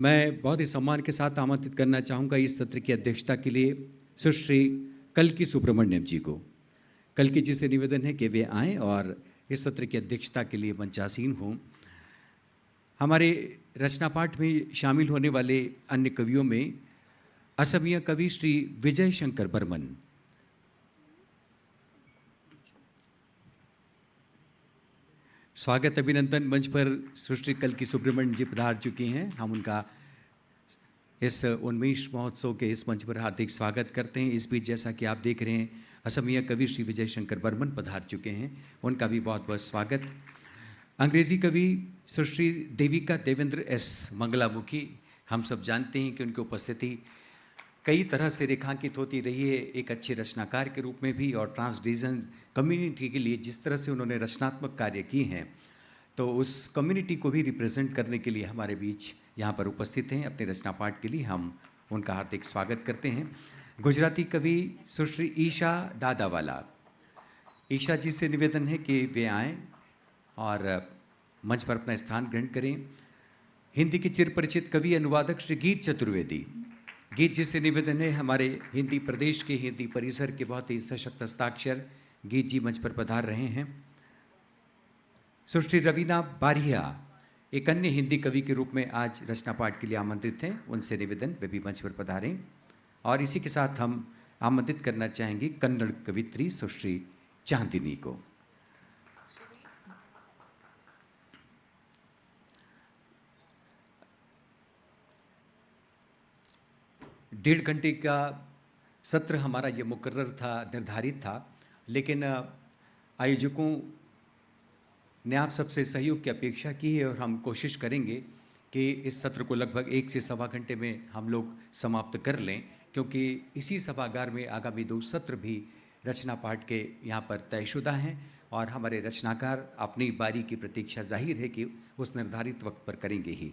मैं बहुत ही सम्मान के साथ आमंत्रित करना चाहूँगा इस सत्र की अध्यक्षता के लिए सुश्री कल्की सुब्रमण्यम जी को। कल्की जी से निवेदन है कि वे आएँ और इस सत्र की अध्यक्षता के लिए मंचासीन हों। हमारे रचना पाठ में शामिल होने वाले अन्य कवियों में असमिया कवि श्री विजय शंकर बर्मन, स्वागत अभिनंदन मंच पर सुश्री कल्की सुब्रमण्यम जी पधार चुकी हैं। हम उनका इस उन्मेष महोत्सव के इस मंच पर हार्दिक स्वागत करते हैं। इस बीच जैसा कि आप देख रहे हैं असमिया कवि श्री विजय शंकर बर्मन पधार चुके हैं, उनका भी बहुत बहुत स्वागत। अंग्रेजी कवि सुश्री देविका देवेंद्र एस मंगलामुखी, हम सब जानते हैं कि उनकी उपस्थिति कई तरह से रेखांकित होती रही है, एक अच्छे रचनाकार के रूप में भी, और ट्रांसडिजन कम्युनिटी के लिए जिस तरह से उन्होंने रचनात्मक कार्य किए हैं, तो उस कम्युनिटी को भी रिप्रेजेंट करने के लिए हमारे बीच यहाँ पर उपस्थित हैं। अपने रचना पाठ के लिए हम उनका हार्दिक स्वागत करते हैं। गुजराती कवि सुश्री ईशा दादावाला, ईशा जी से निवेदन है कि वे आएँ और मंच पर अपना स्थान ग्रहण करें। हिंदी के चिरपरिचित कवि अनुवादक श्री गीत चतुर्वेदी, गीत जी से निवेदन है, हमारे हिंदी प्रदेश के हिंदी परिसर के बहुत ही सशक्त हस्ताक्षर गीत जी मंच पर पधार रहे हैं। सुश्री रवीना बारिया एक अन्य हिंदी कवि के रूप में आज रचना पाठ के लिए आमंत्रित हैं, उनसे निवेदन वे भी मंच पर पधारें। और इसी के साथ हम आमंत्रित करना चाहेंगे कन्नड़ कवित्री सुश्री चांदिनी को। डेढ़ घंटे का सत्र हमारा ये मुकर्रर था, निर्धारित था, लेकिन आयोजकों ने आप सबसे सहयोग की अपेक्षा की है और हम कोशिश करेंगे कि इस सत्र को लगभग 1 से सवा घंटे में हम लोग समाप्त कर लें, क्योंकि इसी सभागार में आगामी 2 सत्र भी रचना पाठ के यहाँ पर तयशुदा हैं और हमारे रचनाकार अपनी बारी की प्रतीक्षा जाहिर है कि उस निर्धारित वक्त पर करेंगे ही।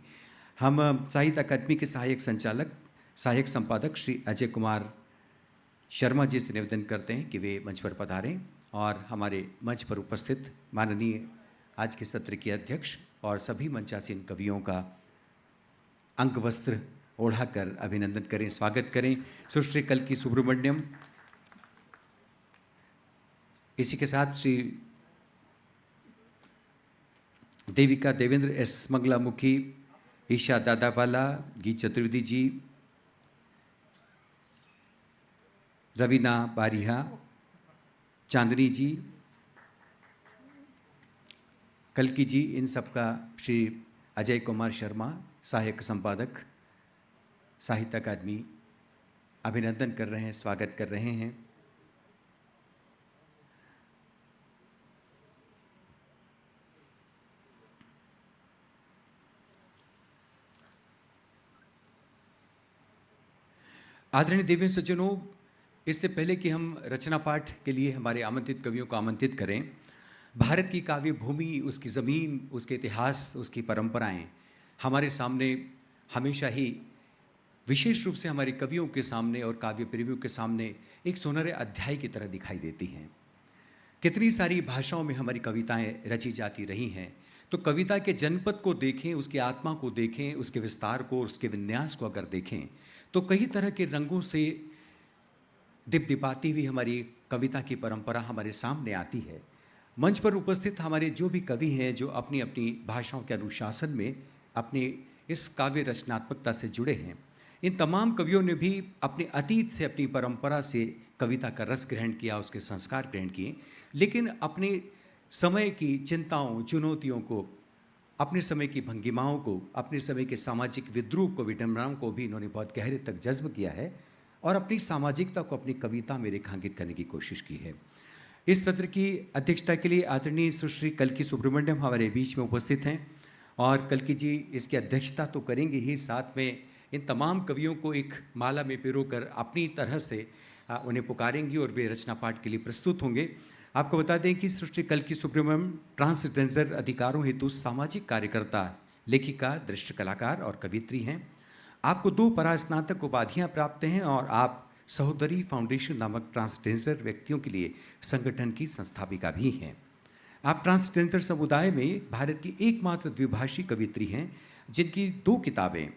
हम साहित्य अकादमी के सहायक संपादक श्री अजय कुमार शर्मा जी से निवेदन करते हैं कि वे मंच पर पधारें और हमारे मंच पर उपस्थित माननीय आज के सत्र के अध्यक्ष और सभी मंचासीन कवियों का अंग वस्त्र ओढ़ाकर अभिनंदन करें, स्वागत करें। सुश्री कल्की सुब्रमण्यम, इसी के साथ श्री देविका देवेंद्र एस मंगलामुखी, ईशा दादावाला, गीत चतुर्वेदी जी, रवीना बारिया, चांदनी जी, कल्की जी, इन सबका श्री अजय कुमार शर्मा सहायक संपादक साहित्य अकादमी अभिनंदन कर रहे हैं, स्वागत कर रहे हैं। आदरणीय देवी सज्जनों, इससे पहले कि हम रचना पाठ के लिए हमारे आमंत्रित कवियों को आमंत्रित करें, भारत की काव्य भूमि, उसकी ज़मीन, उसके इतिहास, उसकी परंपराएं हमारे सामने हमेशा ही विशेष रूप से हमारे कवियों के सामने और काव्य प्रेमियों के सामने एक सुनहरे अध्याय की तरह दिखाई देती हैं। कितनी सारी भाषाओं में हमारी कविताएं रची जाती रही हैं, तो कविता के जनपद को देखें, उसकी आत्मा को देखें, उसके विस्तार को, उसके विन्यास को अगर देखें, तो कई तरह के रंगों से दिपदिपाती हुई हमारी कविता की परंपरा हमारे सामने आती है। मंच पर उपस्थित हमारे जो भी कवि हैं जो अपनी अपनी भाषाओं के अनुशासन में अपनी इस काव्य रचनात्मकता से जुड़े हैं, इन तमाम कवियों ने भी अपने अतीत से, अपनी परंपरा से कविता का रस ग्रहण किया, उसके संस्कार ग्रहण किए, लेकिन अपने समय की चिंताओं, चुनौतियों को, अपने समय की भंगिमाओं को, अपने समय के सामाजिक विद्रूप को, विडंबनाओं को भी इन्होंने बहुत गहरे तक जज्ब किया है और अपनी सामाजिकता को अपनी कविता में रेखांकित करने की कोशिश की है। इस सत्र की अध्यक्षता के लिए आदरणीय सुश्री कल्की सुब्रमण्यम हमारे बीच में उपस्थित हैं और कल्की जी इसकी अध्यक्षता तो करेंगे ही, साथ में इन तमाम कवियों को एक माला में पिरोकर अपनी तरह से उन्हें पुकारेंगी और वे रचना पाठ के लिए प्रस्तुत होंगे। आपको बता दें कि सुश्री कल्की सुब्रमण्यम ट्रांसजेंडर अधिकारों हेतु सामाजिक कार्यकर्ता, लेखिका, दृश्य कलाकार और कवित्री हैं। आपको 2 परास्नातक उपाधियाँ प्राप्त हैं और आप सहोदरी फाउंडेशन नामक ट्रांसजेंडर व्यक्तियों के लिए संगठन की संस्थापिका भी हैं। आप ट्रांसजेंडर समुदाय में भारत की एकमात्र द्विभाषी कवित्री हैं जिनकी 2 किताबें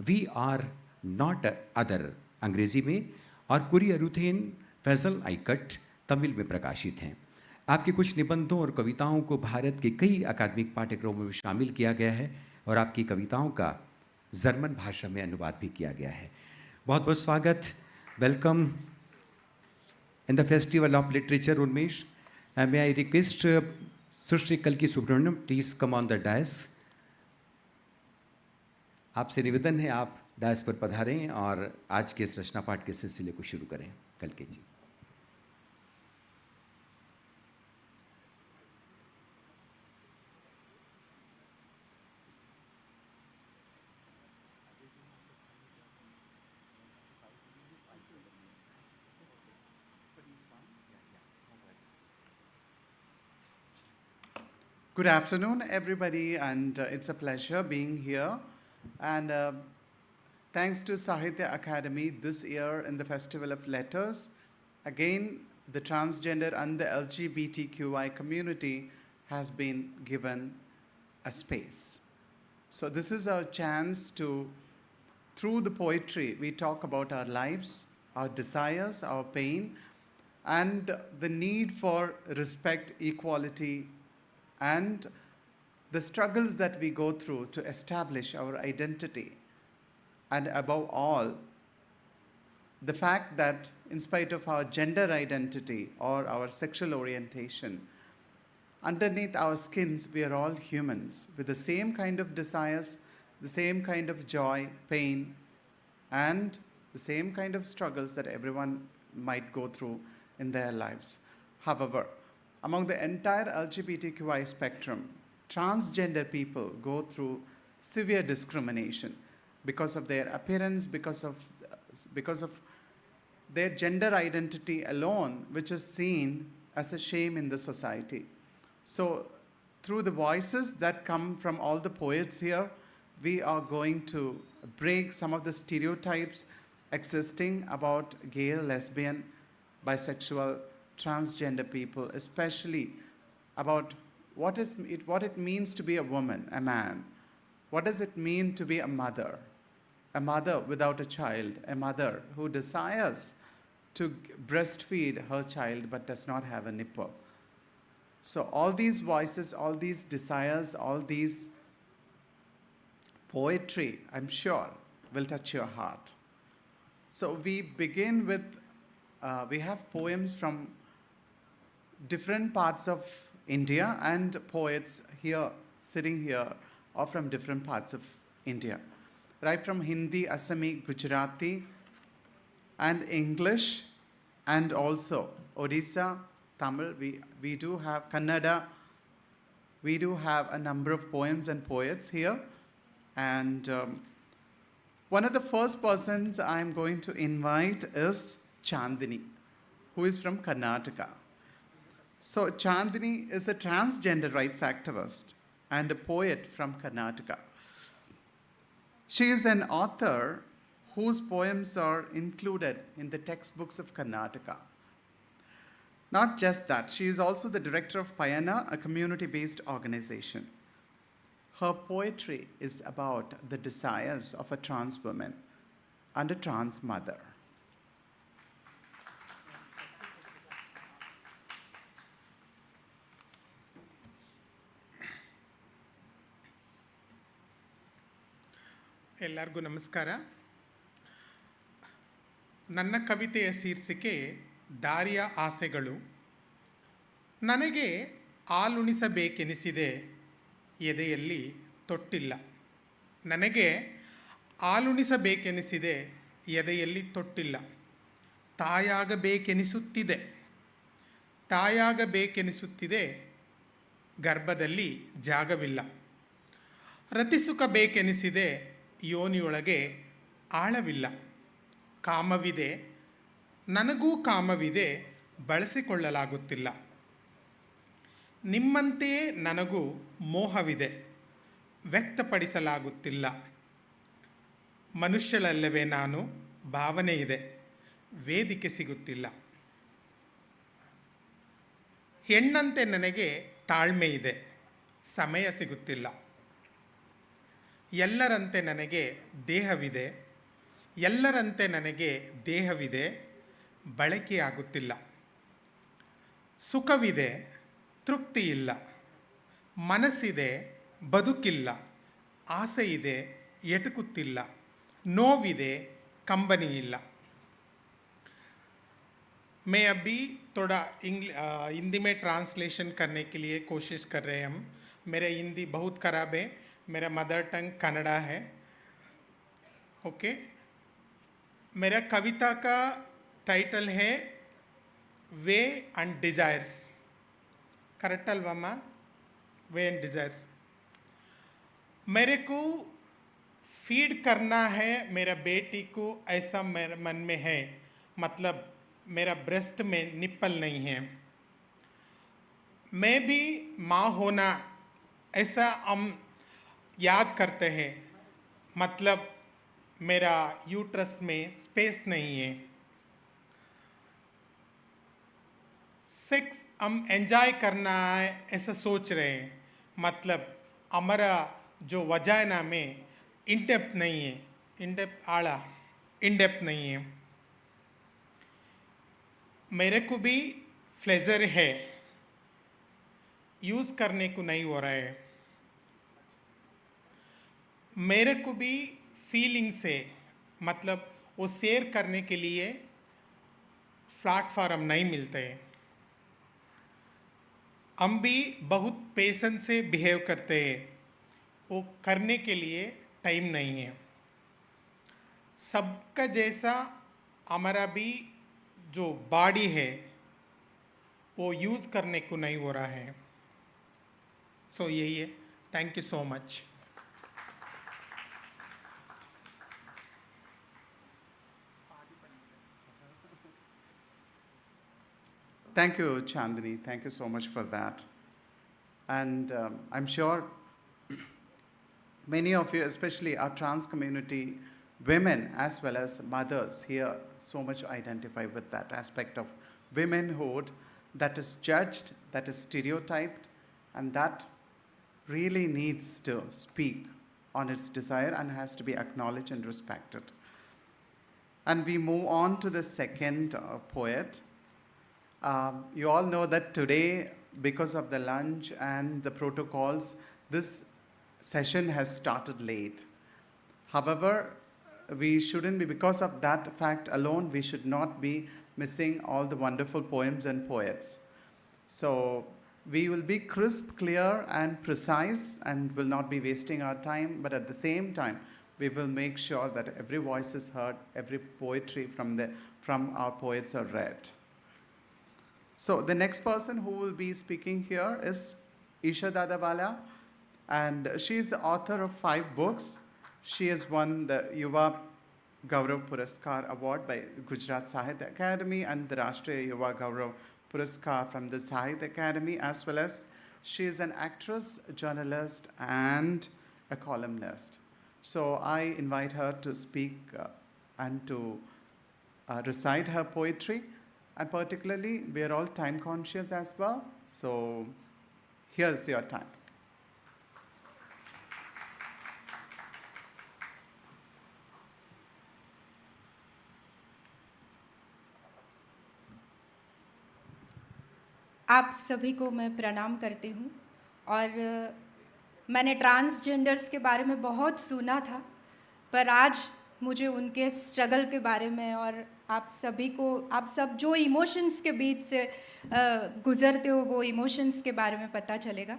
वी आर नॉट अदर अंग्रेजी में, और कुरी अरुथेन फैजल आइकट तमिल में प्रकाशित हैं। आपके कुछ निबंधों और कविताओं को भारत के कई अकादमिक पाठ्यक्रमों में शामिल किया गया है और आपकी कविताओं का जर्मन भाषा में अनुवाद भी किया गया है। बहुत बहुत स्वागत, welcome in the festival of literature Unmesh. May I request Sushri कल्की Subramaniam, please come on the dais. आपसे निवेदन है आप डायस पर पधारें और आज के इस रचना पाठ के सिलसिले को शुरू करें। कल्की जी। Good afternoon, everybody, and it's a pleasure being here. And thanks to Sahitya Academy this year in the Festival of Letters, again, the transgender and the LGBTQI community has been given a space. So this is our chance to, through the poetry, we talk about our lives, our desires, our pain, and the need for respect, equality, and the struggles that we go through to establish our identity. And above all, the fact that in spite of our gender identity or our sexual orientation, underneath our skins, we are all humans with the same kind of desires, the same kind of joy, pain, and the same kind of struggles that everyone might go through in their lives. However, among the entire LGBTQI spectrum, transgender people go through severe discrimination because of their appearance, because of their gender identity alone, which is seen as a shame in the society. So through the voices that come from all the poets here, we are going to break some of the stereotypes existing about gay, lesbian, bisexual, transgender people, especially about what it means to be a woman, a man. What does it mean to be a mother without a child, a mother who desires to breastfeed her child but does not have a nipple. So all these voices, all these desires, all these poetry, I'm sure, will touch your heart. So we begin with, we have poems from different parts of India, and poets here, sitting here, are from different parts of India. Right from Hindi, Assami, Gujarati, and English, and also Odisha, Tamil, we do have Kannada, we do have a number of poems and poets here. And one of the first persons I'm going to invite is Chandini, who is from Karnataka. So Chandini is a transgender rights activist and a poet from Karnataka. She is an author whose poems are included in the textbooks of Karnataka. Not just that, she is also the director of Payana, a community-based organization. Her poetry is about the desires of a trans woman and a trans mother. ಎಲ್ಲರಿಗೂ ನಮಸ್ಕಾರ. ನನ್ನ ಕವಿತೆಯ ಶೀರ್ಷಿಕೆ ದಾರಿಯ ಆಸೆಗಳು. ನನಗೆ ಹಾಲುಣಿಸಬೇಕೆನಿಸಿದೆ, ಎದೆಯಲ್ಲಿ ತೊಟ್ಟಿಲ್ಲ. ನನಗೆ ಹಾಲುಣಿಸಬೇಕೆನಿಸಿದೆ, ಎದೆಯಲ್ಲಿ ತೊಟ್ಟಿಲ್ಲ. ತಾಯಾಗಬೇಕೆನಿಸುತ್ತಿದೆ, ಗರ್ಭದಲ್ಲಿ ಜಾಗವಿಲ್ಲ. ರತಿಸುಕಬೇಕೆನಿಸಿದೆ, ಯೋನಿಯೊಳಗೆ ಆಳವಿಲ್ಲ. ಕಾಮವಿದೆ, ನನಗೂ ಕಾಮವಿದೆ, ಬಳಸಿಕೊಳ್ಳಲಾಗುತ್ತಿಲ್ಲ. ನಿಮ್ಮಂತೆಯೇ ನನಗೂ ಮೋಹವಿದೆ, ವ್ಯಕ್ತಪಡಿಸಲಾಗುತ್ತಿಲ್ಲ. ಮನುಷ್ಯಳಲ್ಲವೇ ನಾನು, ಭಾವನೆ ಇದೆ, ವೇದಿಕೆ ಸಿಗುತ್ತಿಲ್ಲ. ಹೆಣ್ಣಂತೆ ನನಗೆ ತಾಳ್ಮೆ ಇದೆ, ಸಮಯ ಸಿಗುತ್ತಿಲ್ಲ. ಎಲ್ಲರಂತೆ ನನಗೆ ದೇಹವಿದೆ, ಎಲ್ಲರಂತೆ ನನಗೆ ದೇಹವಿದೆ, ಬಳಕೆಯಾಗುತ್ತಿಲ್ಲ. ಸುಖವಿದೆ, ತೃಪ್ತಿ ಇಲ್ಲ. ಮನಸ್ಸಿದೆ, ಬದುಕಿಲ್ಲ. ಆಸೆ ಇದೆ, ಎಟುಕುತ್ತಿಲ್ಲ. ನೋವಿದೆ, कंबनी ಇಲ್ಲ. मैं अभी थोड़ा हिंदी में ट्रांसलेशन करने के लिए कोशिश कर रहे हैं हम. मेरा हिंदी बहुत ख़राब है, मेरा मदर टंग कन्नड़ा है. ओके. मेरा कविता का टाइटल है वे एंड डिज़ायर्स. करेक्ट अल्वामा? Way and desires. मेरे को फीड करना है मेरा बेटी को, ऐसा मेरे मन में है. मतलब मेरा ब्रेस्ट में निप्पल नहीं है. मैं भी माँ होना ऐसा हम याद करते हैं. मतलब मेरा यूट्रस में स्पेस नहीं है. सेक्स हम एंजॉय करना है ऐसा सोच रहे हैं. मतलब हमारा जो वजाइना में इनडेप्थ नहीं है, इनडेप्थ आड़ा इनडेप्थ नहीं है. मेरे को भी फ्लेजर है, यूज़ करने को नहीं हो रहा है. मेरे को भी फीलिंग्स है, मतलब वो शेयर करने के लिए प्लेटफॉर्म नहीं मिलते हैं. हम भी बहुत पेशेंस से बिहेव करते हैं, वो करने के लिए टाइम नहीं है. सबका जैसा हमारा भी जो बॉडी है वो यूज़ करने को नहीं हो रहा है. सो यही है. Thank you so much. Thank you, Chandni. Thank you so much for that. And I'm sure many of you, especially our trans community, women as well as mothers here, so much identify with that aspect of womanhood that is judged, that is stereotyped, and that really needs to speak on its desire and has to be acknowledged and respected. And we move on to the second poet. You all know that today, because of the lunch and the protocols, this session has started late. However, we shouldn't be, because of that fact alone, we should not be missing all the wonderful poems and poets. So we will be crisp, clear, and precise, and will not be wasting our time, but at the same time, we will make sure that every voice is heard, every poetry from our poets are read. So the next person who will be speaking here is Isha Dadawala, and she is the author of 5 books. She has won the Yuva Gaurav Puraskar Award by Gujarat Sahitya Academy and the Rashtriya Yuva Gaurav Puraskar from the Sahitya Academy, as well as she is an actress, journalist, and a columnist. So I invite her to speak and to recite her poetry. And particularly, we are all time conscious as well. So here's your time. आप सभी को मैं प्रणाम करती हूँ. और मैंने transgenders के बारे में बहुत सुना था, पर आज मुझे उनके स्ट्रगल के बारे में और आप सब जो इमोशंस के बीच से गुज़रते हो, वो इमोशंस के बारे में पता चलेगा.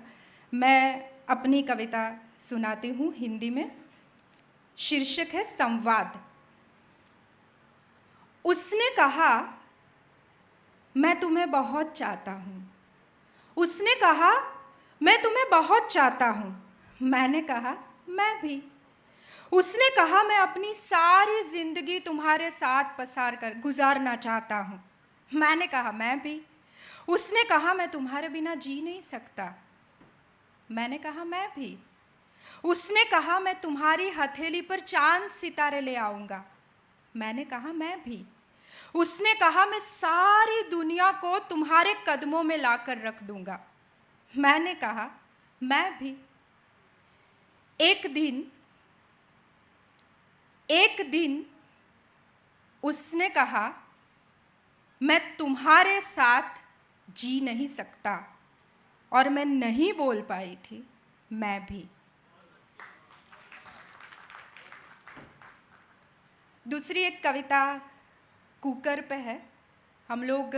मैं अपनी कविता सुनाती हूँ हिंदी में. शीर्षक है संवाद. उसने कहा मैं तुम्हें बहुत चाहता हूँ. उसने कहा मैं तुम्हें बहुत चाहता हूँ. मैंने कहा मैं भी. उसने कहा मैं अपनी सारी जिंदगी तुम्हारे साथ गुजारना चाहता हूँ. मैंने कहा मैं भी. उसने कहा मैं तुम्हारे बिना जी नहीं सकता. मैंने कहा मैं भी. उसने कहा मैं तुम्हारी हथेली पर चांद सितारे ले आऊँगा. मैंने कहा मैं भी. उसने कहा मैं सारी दुनिया को तुम्हारे कदमों में लाकर रख दूंगा. मैंने कहा मैं भी. एक दिन एक दिन उसने कहा, मैं तुम्हारे साथ जी नहीं सकता, और मैं नहीं बोल पाई थी, मैं भी। दूसरी एक कविता कुकर पे है। हम लोग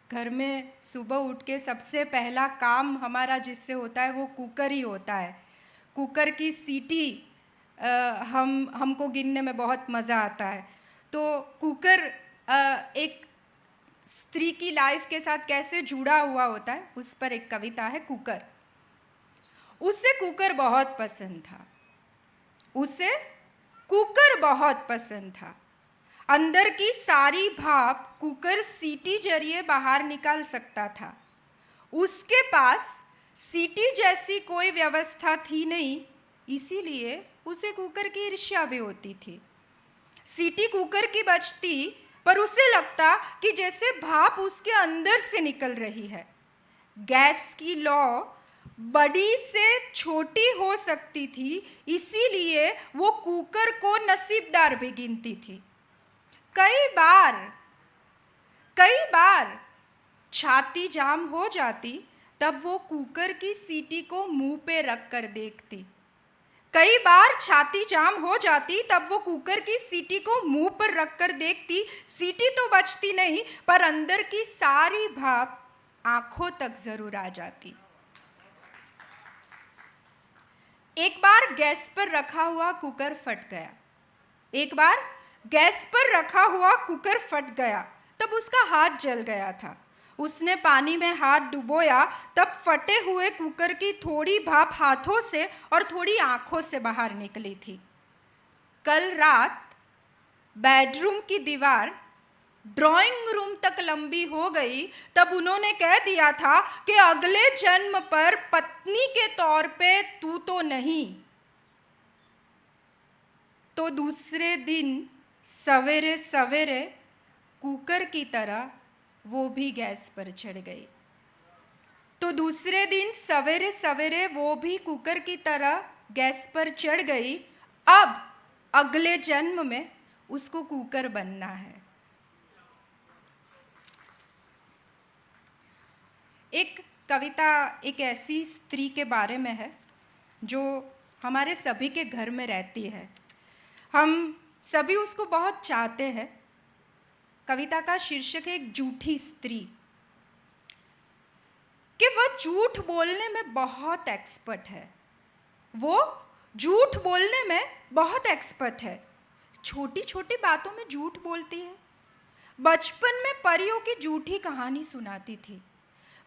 घर में सुबह उठ के सबसे पहला काम हमारा जिससे होता है वो कुकर ही होता है। कुकर की सीटी हमको गिनने में बहुत मज़ा आता है। तो कुकर एक स्त्री की लाइफ के साथ कैसे जुड़ा हुआ होता है, उस पर एक कविता है कुकर। उसे कुकर बहुत पसंद था, उसे कुकर बहुत पसंद था। अंदर की सारी भाप कुकर सीटी जरिए बाहर निकाल सकता था। उसके पास सीटी जैसी कोई व्यवस्था थी नहीं, इसीलिए उसे कुकर की ईर्ष्या भी होती थी। सीटी कुकर की बजती, पर उसे लगता कि जैसे भाप उसके अंदर से निकल रही है। गैस की लौ बड़ी से छोटी हो सकती थी, इसीलिए वो कुकर को नसीबदार भी गिनती थी। कई बार छाती जाम हो जाती, तब वो कुकर की सीटी को मुंह पे रख कर देखती। कई बार छाती जाम हो जाती, तब वो कुकर की सीटी को मुंह पर रख कर देखती। सीटी तो बचती नहीं, पर अंदर की सारी भाप आंखों तक जरूर आ जाती। एक बार गैस पर रखा हुआ कुकर फट गया। एक बार गैस पर रखा हुआ कुकर फट गया, तब उसका हाथ जल गया था। उसने पानी में हाथ डुबोया, तब फटे हुए कुकर की थोड़ी भाप हाथों से और थोड़ी आंखों से बाहर निकली थी। कल रात बेडरूम की दीवार ड्राइंग रूम तक लंबी हो गई, तब उन्होंने कह दिया था कि अगले जन्म पर पत्नी के तौर पे तू तो नहीं। तो दूसरे दिन सवेरे सवेरे कुकर की तरह वो भी गैस पर चढ़ गई। तो दूसरे दिन सवेरे सवेरे वो भी कुकर की तरह गैस पर चढ़ गई। अब अगले जन्म में उसको कुकर बनना है। एक कविता एक ऐसी स्त्री के बारे में है जो हमारे सभी के घर में रहती है। हम सभी उसको बहुत चाहते हैं। कविता का शीर्षक है एक झूठी स्त्री। कि वह झूठ बोलने में बहुत एक्सपर्ट है। वो झूठ बोलने में बहुत एक्सपर्ट है। छोटी छोटी बातों में झूठ बोलती है। बचपन में परियों की झूठी कहानी सुनाती थी।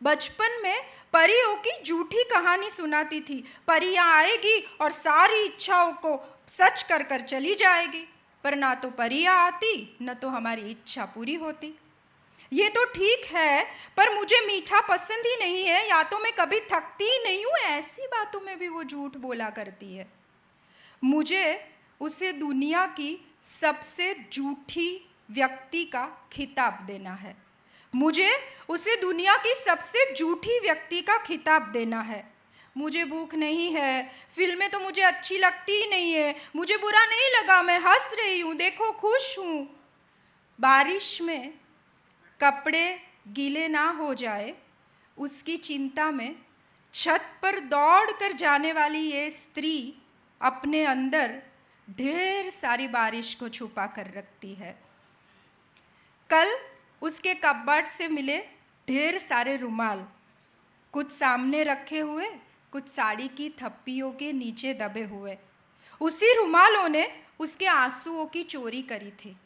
बचपन में परियों की झूठी कहानी सुनाती थी। परियां आएगी और सारी इच्छाओं को सच कर कर चली जाएगी, पर ना तो परियां आती न तो हमारी इच्छा पूरी होती। ये तो ठीक है, पर मुझे मीठा पसंद ही नहीं है, या तो मैं कभी थकती ही नहीं हूँ, ऐसी बातों में भी वो झूठ बोला करती है। मुझे उसे दुनिया की सबसे झूठी व्यक्ति का खिताब देना है। मुझे उसे दुनिया की सबसे झूठी व्यक्ति का खिताब देना है। मुझे भूख नहीं है, फिल्में तो मुझे अच्छी लगती ही नहीं है, मुझे बुरा नहीं लगा, मैं हंस रही हूँ, देखो खुश हूँ। बारिश में कपड़े गीले ना हो जाए उसकी चिंता में छत पर दौड़ कर जाने वाली ये स्त्री अपने अंदर ढेर सारी बारिश को छुपा कर रखती है। कल उसके कपबोर्ड से मिले ढेर सारे रुमाल, कुछ सामने रखे हुए, कुछ साड़ी की थप्पियों के नीचे दबे हुए। उसी रुमालों ने उसके आंसुओं की चोरी करी थी।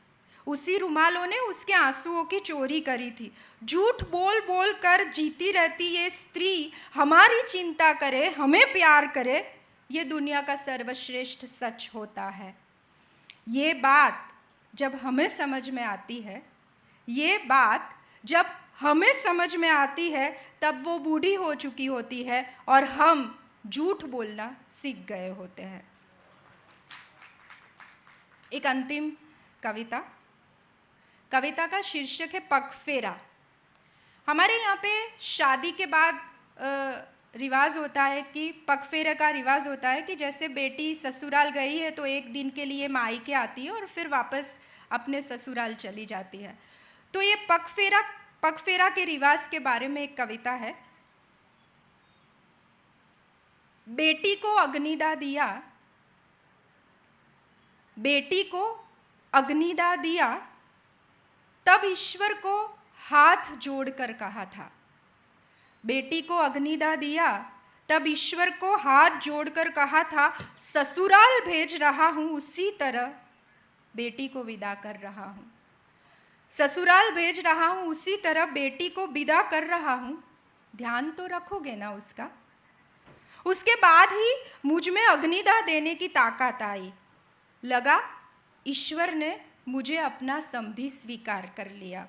उसी रुमालों ने उसके आंसुओं की चोरी करी थी। झूठ बोल बोल कर जीती रहती ये स्त्री हमारी चिंता करे, हमें प्यार करे, ये दुनिया का सर्वश्रेष्ठ सच होता है। ये बात जब हमें समझ में आती है, ये बात जब हमें समझ में आती है, तब वो बूढ़ी हो चुकी होती है और हम झूठ बोलना सीख गए होते हैं। एक अंतिम कविता, कविता का शीर्षक है पगफेरा। हमारे यहाँ पे शादी के बाद रिवाज होता है कि पगफेरे का रिवाज होता है कि जैसे बेटी ससुराल गई है तो एक दिन के लिए मायके आती है और फिर वापस अपने ससुराल चली जाती है। तो ये पगफेरा के रिवाज के बारे में एक कविता है। बेटी को अग्निदा दिया, बेटी को अग्निदा दिया, तब ईश्वर को हाथ जोड़कर कहा था। बेटी को अग्निदा दिया, तब ईश्वर को हाथ जोड़कर कहा था, ससुराल भेज रहा हूं उसी तरह बेटी को विदा कर रहा हूं। ससुराल भेज रहा हूं उसी तरह बेटी को विदा कर रहा हूं। ध्यान तो रखोगे ना उसका। उसके बाद ही मुझ में अग्निदा देने की ताकत आई। लगा ईश्वर ने मुझे अपना समधी स्वीकार कर लिया।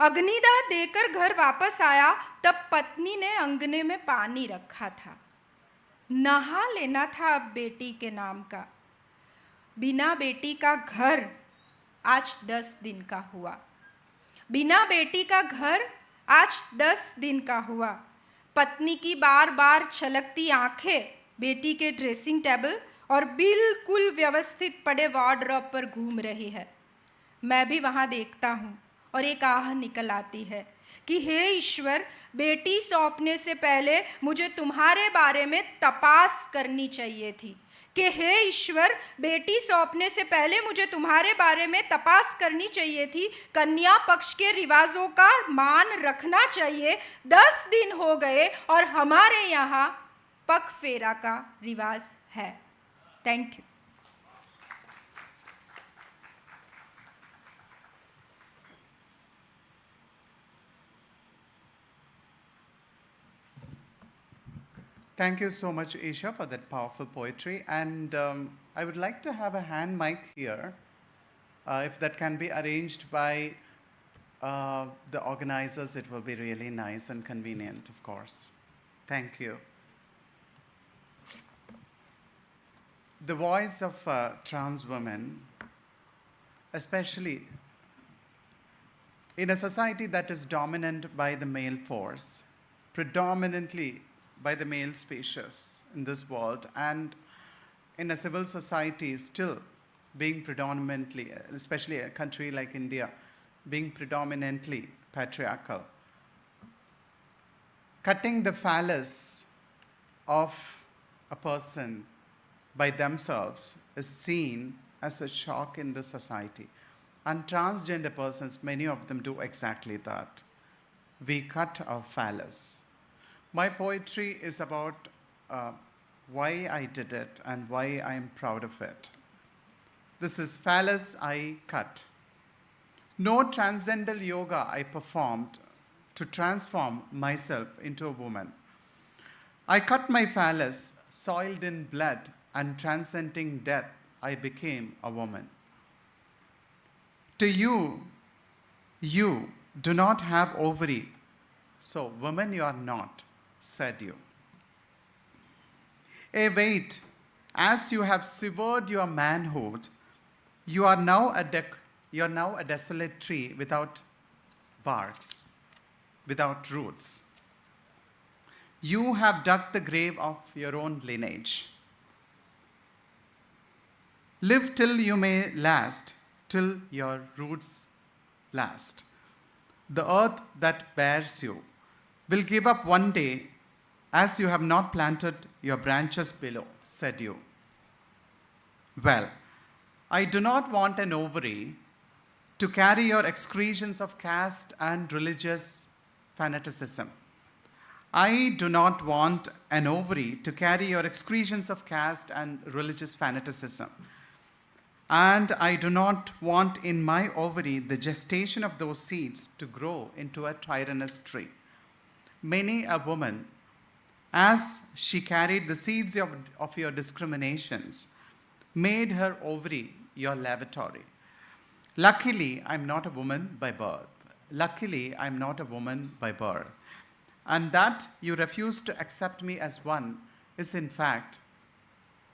अग्निदा देकर घर वापस आया, तब पत्नी ने अंगने में पानी रखा था। नहा लेना था अब बेटी के नाम का। बिना बेटी का घर आज 10 दिन का हुआ। बिना बेटी का घर आज 10 दिन का हुआ। पत्नी की बार बार छलकती आंखें बेटी के ड्रेसिंग टेबल और बिल्कुल व्यवस्थित पड़े वार्डरोब पर घूम रही है। मैं भी वहां देखता हूं और एक आह निकल आती है कि हे ईश्वर, बेटी सौंपने से पहले मुझे तुम्हारे बारे में तपास करनी चाहिए थी। कि हे ईश्वर, बेटी सौंपने से पहले मुझे तुम्हारे बारे में तपास करनी चाहिए थी। कन्या पक्ष के रिवाजों का मान रखना चाहिए। 10 दिन हो गए और हमारे यहाँ पगफेरा का रिवाज है। Thank you. Thank you so much, Isha, for that powerful poetry. And I would like to have a hand mic here, if that can be arranged by the organizers. It will be really nice and convenient, of course. Thank you. The voice of trans women, especially in a society that is dominant by the male force, predominantly by the male species in this world, and in a civil society still being predominantly, especially a country like India, being predominantly patriarchal. Cutting the phallus of a person by themselves is seen as a shock in the society. And transgender persons, many of them do exactly that. We cut our phallus. My poetry is about why I did it and why I am proud of it. This is phallus I cut. No transcendental yoga I performed to transform myself into a woman. I cut my phallus, soiled in blood, and transcending death, I became a woman. To you, you do not have ovary, so woman you are not, said you. Wait, as you have severed your manhood, you are now a desolate tree without barks, without roots. You have dug the grave of your own lineage. Live till you may last, till your roots last. The earth that bears you will give up one day, as you have not planted your branches below, said you. Well, I do not want an ovary to carry your excretions of caste and religious fanaticism. I do not want an ovary to carry your excretions of caste and religious fanaticism. And I do not want in my ovary the gestation of those seeds to grow into a tyrannous tree. Many a woman, as she carried the seeds of your discriminations, made her ovary your lavatory. Luckily, I'm not a woman by birth. Luckily, I'm not a woman by birth. And that you refuse to accept me as one is, in fact,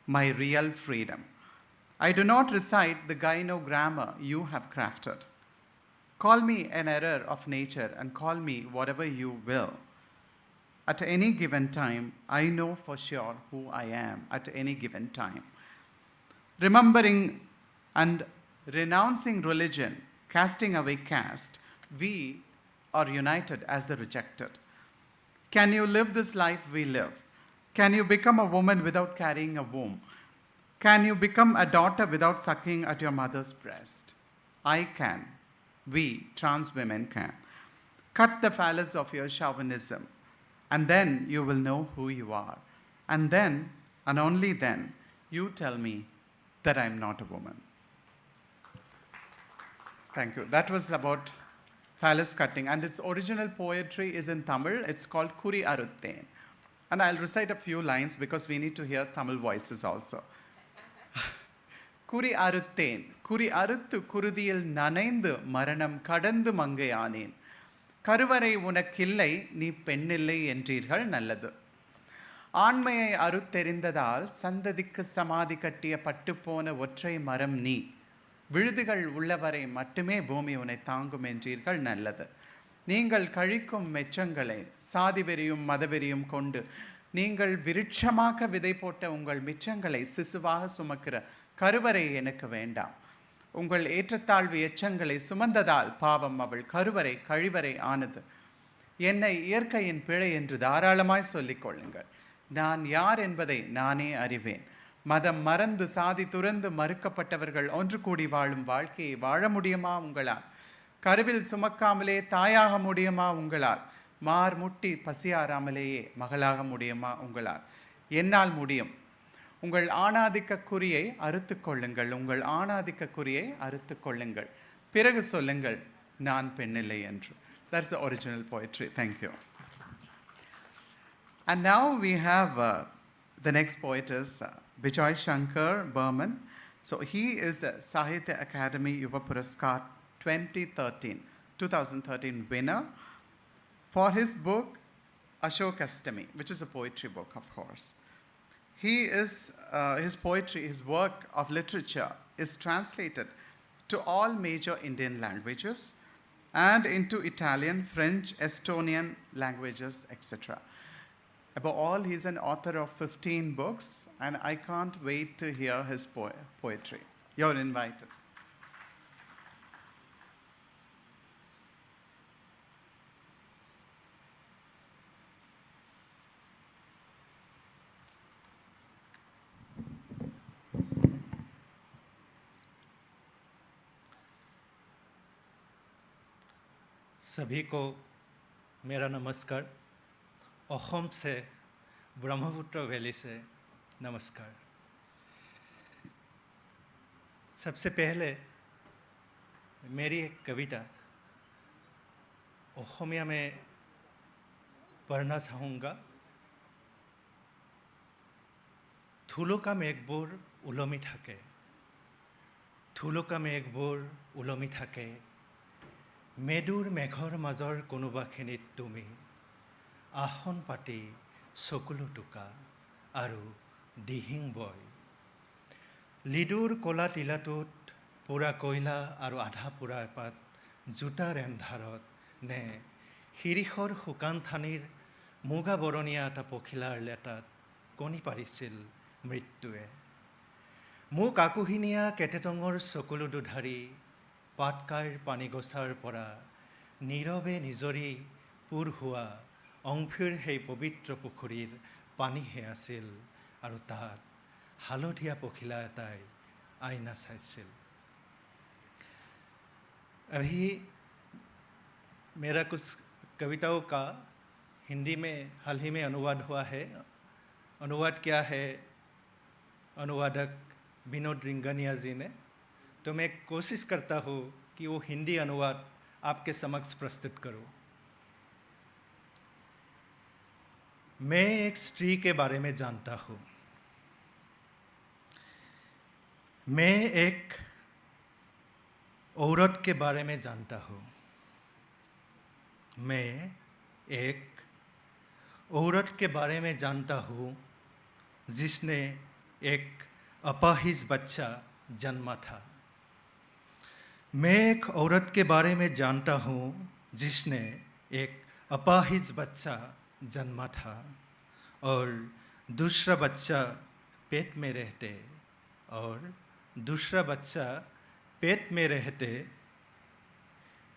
my real freedom. I do not recite the gynogrammar you have crafted. Call me an error of nature and call me whatever you will. At any given time, I know for sure who I am at any given time. Remembering and renouncing religion, casting away caste, we are united as the rejected. Can you live this life we live? Can you become a woman without carrying a womb? Can you become a daughter without sucking at your mother's breast? I can. We, trans women, can. Cut the phallus of your chauvinism, and then you will know who you are. And then, and only then, you tell me that I'm not a woman. Thank you. That was about phallus cutting, and its original poetry is in Tamil. It's called Kuri Arutten. And I'll recite a few lines because we need to hear Tamil voices also. Kuri Arutten, Kuri Aruttu Kurudiyil Nanaindu Maranam Kadandu Mangayanin. கருவறை உனக்கில்லை நீ பெண்ணில்லை என்றீர்கள் நல்லது. ஆண்மையை அறுத்தெறிந்ததால் சந்ததிக்கு சமாதி கட்டிய பட்டுப்போன ஒற்றை மரம் நீ. விழுதுகள் உள்ளவரை மட்டுமே பூமி உன்னை தாங்கும் என்றீர்கள் நல்லது. நீங்கள் கழிக்கும் மெச்சங்களை சாதி வெறியும் மதவெறியும் கொண்டு நீங்கள் விருட்சமாக விதை போட்ட உங்கள் மிச்சங்களை சிசுவாக சுமக்கிற கருவறை எனக்கு வேண்டாம். உங்கள் ஏற்றத்தாழ்வு எச்சங்களை சுமந்ததால் பாவம் அவள் கருவறை கழிவறை ஆனது. என்னை இயற்கையின் பிழை என்று தாராளமாய் சொல்லிக் கொள்ளுங்கள். நான் யார் என்பதை நானே அறிவேன். மதம் மறந்து சாதி துறந்து மறுக்கப்பட்டவர்கள் ஒன்று கூடி வாழும் வாழ்க்கையை வாழ முடியுமா உங்களால்? கருவில் சுமக்காமலே தாயாக முடியுமா உங்களால்? மார் முட்டி பசியாராமலேயே மகளாக முடியுமா உங்களால்? என்னால் முடியும். உங்கள் ஆணாதிக்க குறியை அறுத்து கொள்ளுங்கள். உங்கள் ஆணாதிக்க குறியை அறுத்து கொள்ளுங்கள். பிறகு சொல்லுங்கள் நான் பெண்ணில்லை என்று. That's the original poetry. Thank you. And now we have the next poet is Vijay Shankar Burman. So he is a Sahitya Academy Yuva Puraskar 2013 winner for his book Ashokastami, which is a poetry book, of course. He is, his poetry, his work of literature is translated to all major Indian languages and into Italian, French, Estonian languages, etc. Above all, he's an author of 15 books, and I can't wait to hear his poetry. You're invited. सभी को मेरा नमस्कार. असम से Brahmaputra valley से नमस्कार. सबसे पहले मेरी एक कविता असमिया में पढ़ना चाहूँगा. थुलुका मेघबोर उलमी थाके, थुलुका मेघबोर उलमी थाके, মেদুৰ মেঘৰ মাজৰ কোনোবাখিনিত তুমি আসন পাতি চকুলো টোকা আৰু দিহিং বয়. লিডুৰ কলা টিলাটোত পুৰা কয়লা আৰু আধা পুৰা এপাত জোতাৰ এন্ধাৰত নে শিৰিষৰ শুকান ঠানিৰ মুগা বৰণীয়া এটা পখিলাৰ লেটাত কণী পাৰিছিল মৃত্যুৱে. মোক আকুহিনীয়া কেটেটঙৰ চকুলো দুধাৰি পাটকাৰ পানী গছাৰ পৰা নীৰৱে নিজৰি পুৰ হোৱা অংফিৰ সেই পবিত্ৰ পুখুৰীৰ পানীহে আছিল আৰু তাত হালধীয়া পখিলা এটাই আইনা চাইছিল. अभी मेरा कुछ कविताओं का हिंदी में हाल ही में अनुवाद हुआ है. अनुवाद क्या है? अनुवादक विनोद रिंगनिया जी ने. तो मैं कोशिश करता हूँ कि वो हिंदी अनुवाद आपके समक्ष प्रस्तुत करूँ. मैं एक स्त्री के बारे में जानता हूँ. मैं एक औरत के बारे में जानता हूँ. मैं एक औरत के बारे में जानता हूँ जिसने एक अपाहिज बच्चा जन्मा था. मैं एक औरत के बारे में जानता हूँ जिसने एक अपाहिज बच्चा जन्मा था और दूसरा बच्चा पेट में रहते और दूसरा बच्चा पेट में रहते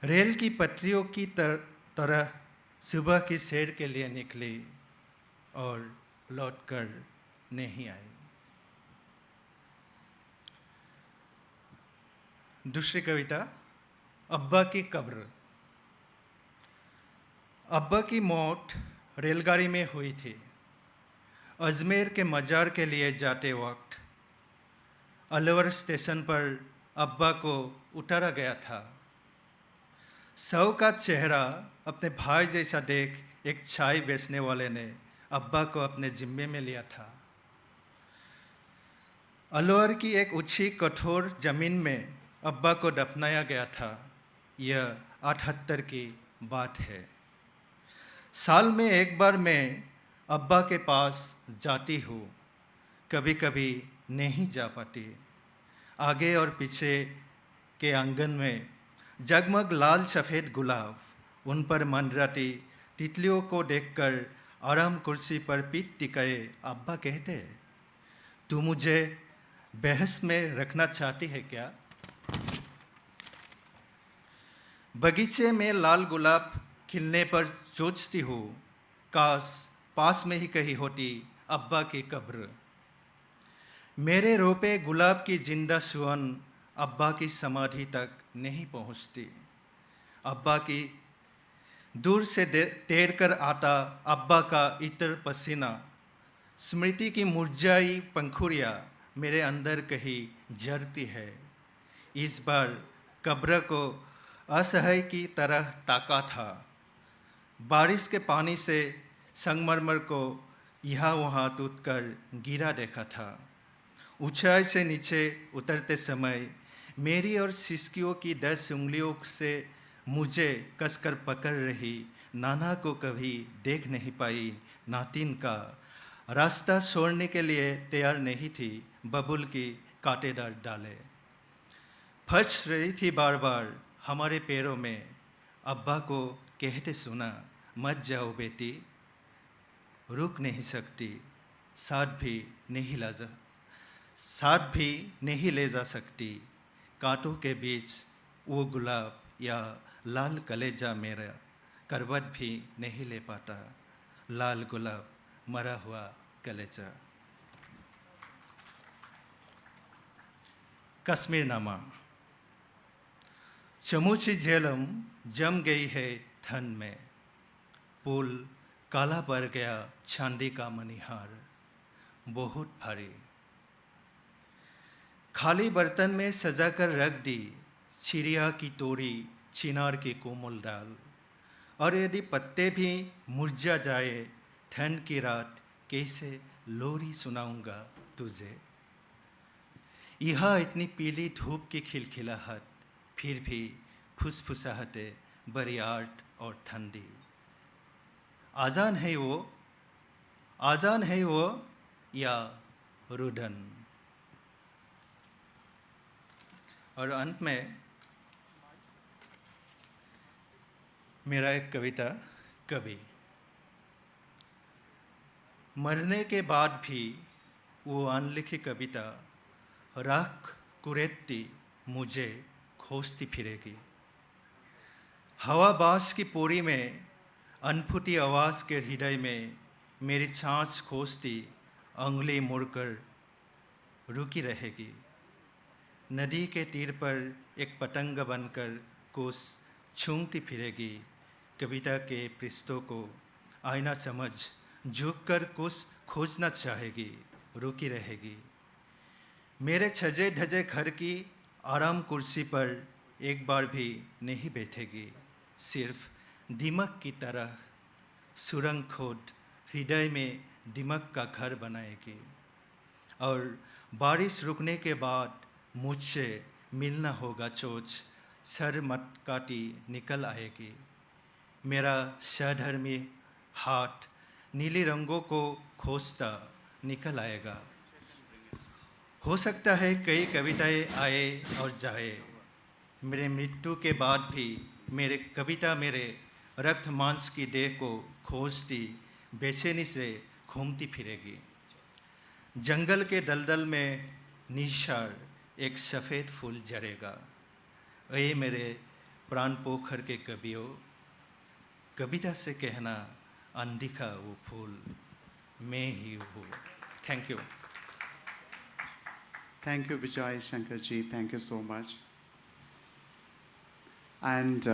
रेल की पटरियों की तरह सुबह की सैर के लिए निकली और लौटकर नहीं आई। दूसरी कविता, अब्बा की कब्र। अब्बा की मौत रेलगाड़ी में हुई थी। अजमेर के मजार के लिए जाते वक्त अलवर स्टेशन पर अब्बा को उतारा गया था। सौ का चेहरा अपने भाई जैसा देख एक चाय बेचने वाले ने अब्बा को अपने जिम्मे में लिया था। अलवर की एक ऊंची कठोर जमीन में अब्बा को दफनाया गया था। यह 78 की बात है। साल में एक बार मैं अब्बा के पास जाती हूँ, कभी कभी नहीं जा पाती। आगे और पीछे के आंगन में जगमग लाल सफ़ेद गुलाब, उन पर मंडराती तितलियों को देखकर आराम कुर्सी पर पीठ टिकाए अब्बा कहते, तू मुझे बहस में रखना चाहती है क्या? बगीचे में लाल गुलाब खिलने पर सोचती हूँ, काश पास में ही कहीं होती अब्बा की कब्र। मेरे रोपे गुलाब की जिंदा सुअन अब्बा की समाधि तक नहीं पहुँचती। अब्बा की दूर से तैर कर आता अब्बा का इतर पसीना, स्मृति की मुरझाई पंखुड़ियाँ मेरे अंदर कहीं जरती है। इस बार कब्र को असह्य की तरह ताका था। बारिश के पानी से संगमरमर को यहाँ वहाँ टूटकर गिरा देखा था। ऊंचाई से नीचे उतरते समय मेरी और सिसकियों की 10 उंगलियों से मुझे कसकर पकड़ रही नाना को कभी देख नहीं पाई। नातिन का रास्ता छोड़ने के लिए तैयार नहीं थी बबुल की कांटेदार डाले। फंस रही थी बार बार हमारे पैरों में। अब्बा को कहते सुना, मत जाओ बेटी, रुक नहीं सकती, साथ भी नहीं ले जा सकती। कांटों के बीच वो गुलाब या लाल कलेजा मेरा करवट भी नहीं ले पाता। लाल गुलाब, मरा हुआ कलेजा। कश्मीर नामा। समूची झेलम जम गई है धन में, पुल काला पड़ गया चांदी का मनिहार, बहुत भारी। खाली बर्तन में सजाकर रख दी चिड़िया की तोड़ी चिनार की कोमल डाल। और यदि पत्ते भी मुरझा जाए ठंड की रात, कैसे लोरी सुनाऊंगा तुझे। यह इतनी पीली धूप की खिलखिलाहट, फिर भी फुसफुसाहटे बड़ी आर्ट और ठंडी। आजान है वो या रुदन। और अंत में मेरा एक कविता, कवि। मरने के बाद भी वो अनलिखी कविता राख कुरेदती मुझे खोजती फिरेगी। हवा बाँस की पोरी में अनफुटी आवाज़ के हृदय में मेरी छाछ खोजती अंगुली मुड़कर रुकी रहेगी। नदी के तीर पर एक पतंग बनकर कोस छूंघती फिरेगी। कविता के पृष्ठों को आईना समझ झुककर कुछ खोजना चाहेगी, रुकी रहेगी। मेरे छजे ढजे घर की आराम कुर्सी पर एक बार भी नहीं बैठेगी। सिर्फ दिमक की तरह सुरंग खोद हृदय में दिमक का घर बनाएगी। और बारिश रुकने के बाद मुझसे मिलना होगा चोच, सर मटकाती निकल आएगी। मेरा सधर्मी हाथ नीली रंगों को खोजता निकल आएगा। हो सकता है कई कविताएं आए और जाए, मेरे मृत्यु के बाद भी मेरे कविता मेरे रक्त मांस की देह को खोजती बेचैनी से घूमती फिरेगी। जंगल के दलदल में निशार एक सफ़ेद फूल जरेगा। ए मेरे प्राण पोखर के कवियों, कविता से कहना अनदिखा वो फूल मैं ही हूँ। Thank you. Thank you, Vijay Shankarji. Thank you so much. And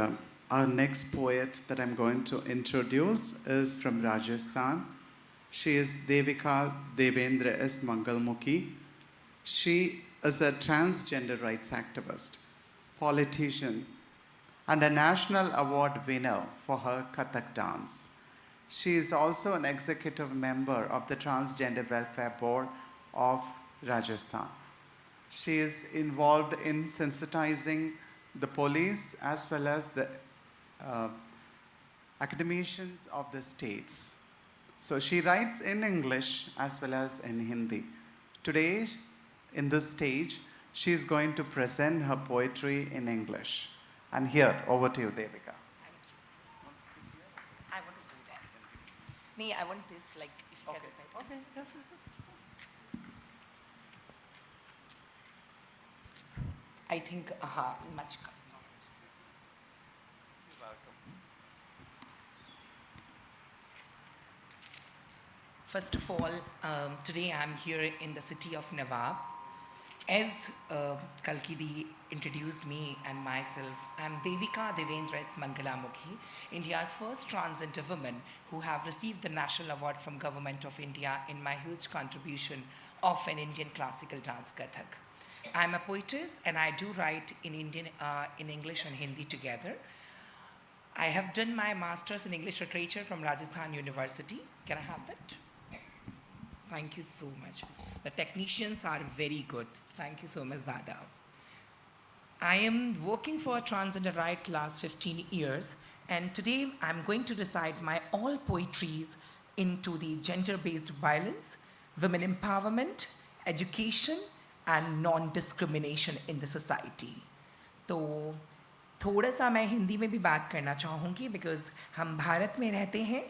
our next poet that I'm going to introduce is from Rajasthan. She is Devika Devendra S. Mangalmukhi. She is a transgender rights activist, politician, and a national award winner for her Kathak dance. She is also an executive member of the Transgender Welfare Board of Rajasthan. She is involved in sensitizing the police as well as the academicians of the states. So she writes in English as well as in Hindi. Today, in this stage, she is going to present her poetry in English. And here, over to you, Devika. I want to do that. Nee, I want this, like, if you can recite. Okay, yes, yes, yes. I think, much coming out. You're welcome. First of all, today I'm here in the city of Nawab. As Kalkidi introduced me and myself, I'm Devika Devendra S. Mangalamukhi, India's first transgender woman who have received the National Award from Government of India in my huge contribution of an Indian classical dance Kathak. I'm a poetess and I do write in English and Hindi together. I have done my master's in English literature from Rajasthan University. Can I have that? Thank you so much. The technicians are very good. Thank you so much, Dada. I am working for transgender right last 15 years, and today I'm going to recite my all poetries into the gender-based violence, women empowerment, education, and non-discrimination in the society. तो थोड़ा सा मैं हिंदी में भी बात करना चाहूँगी because हम भारत में रहते हैं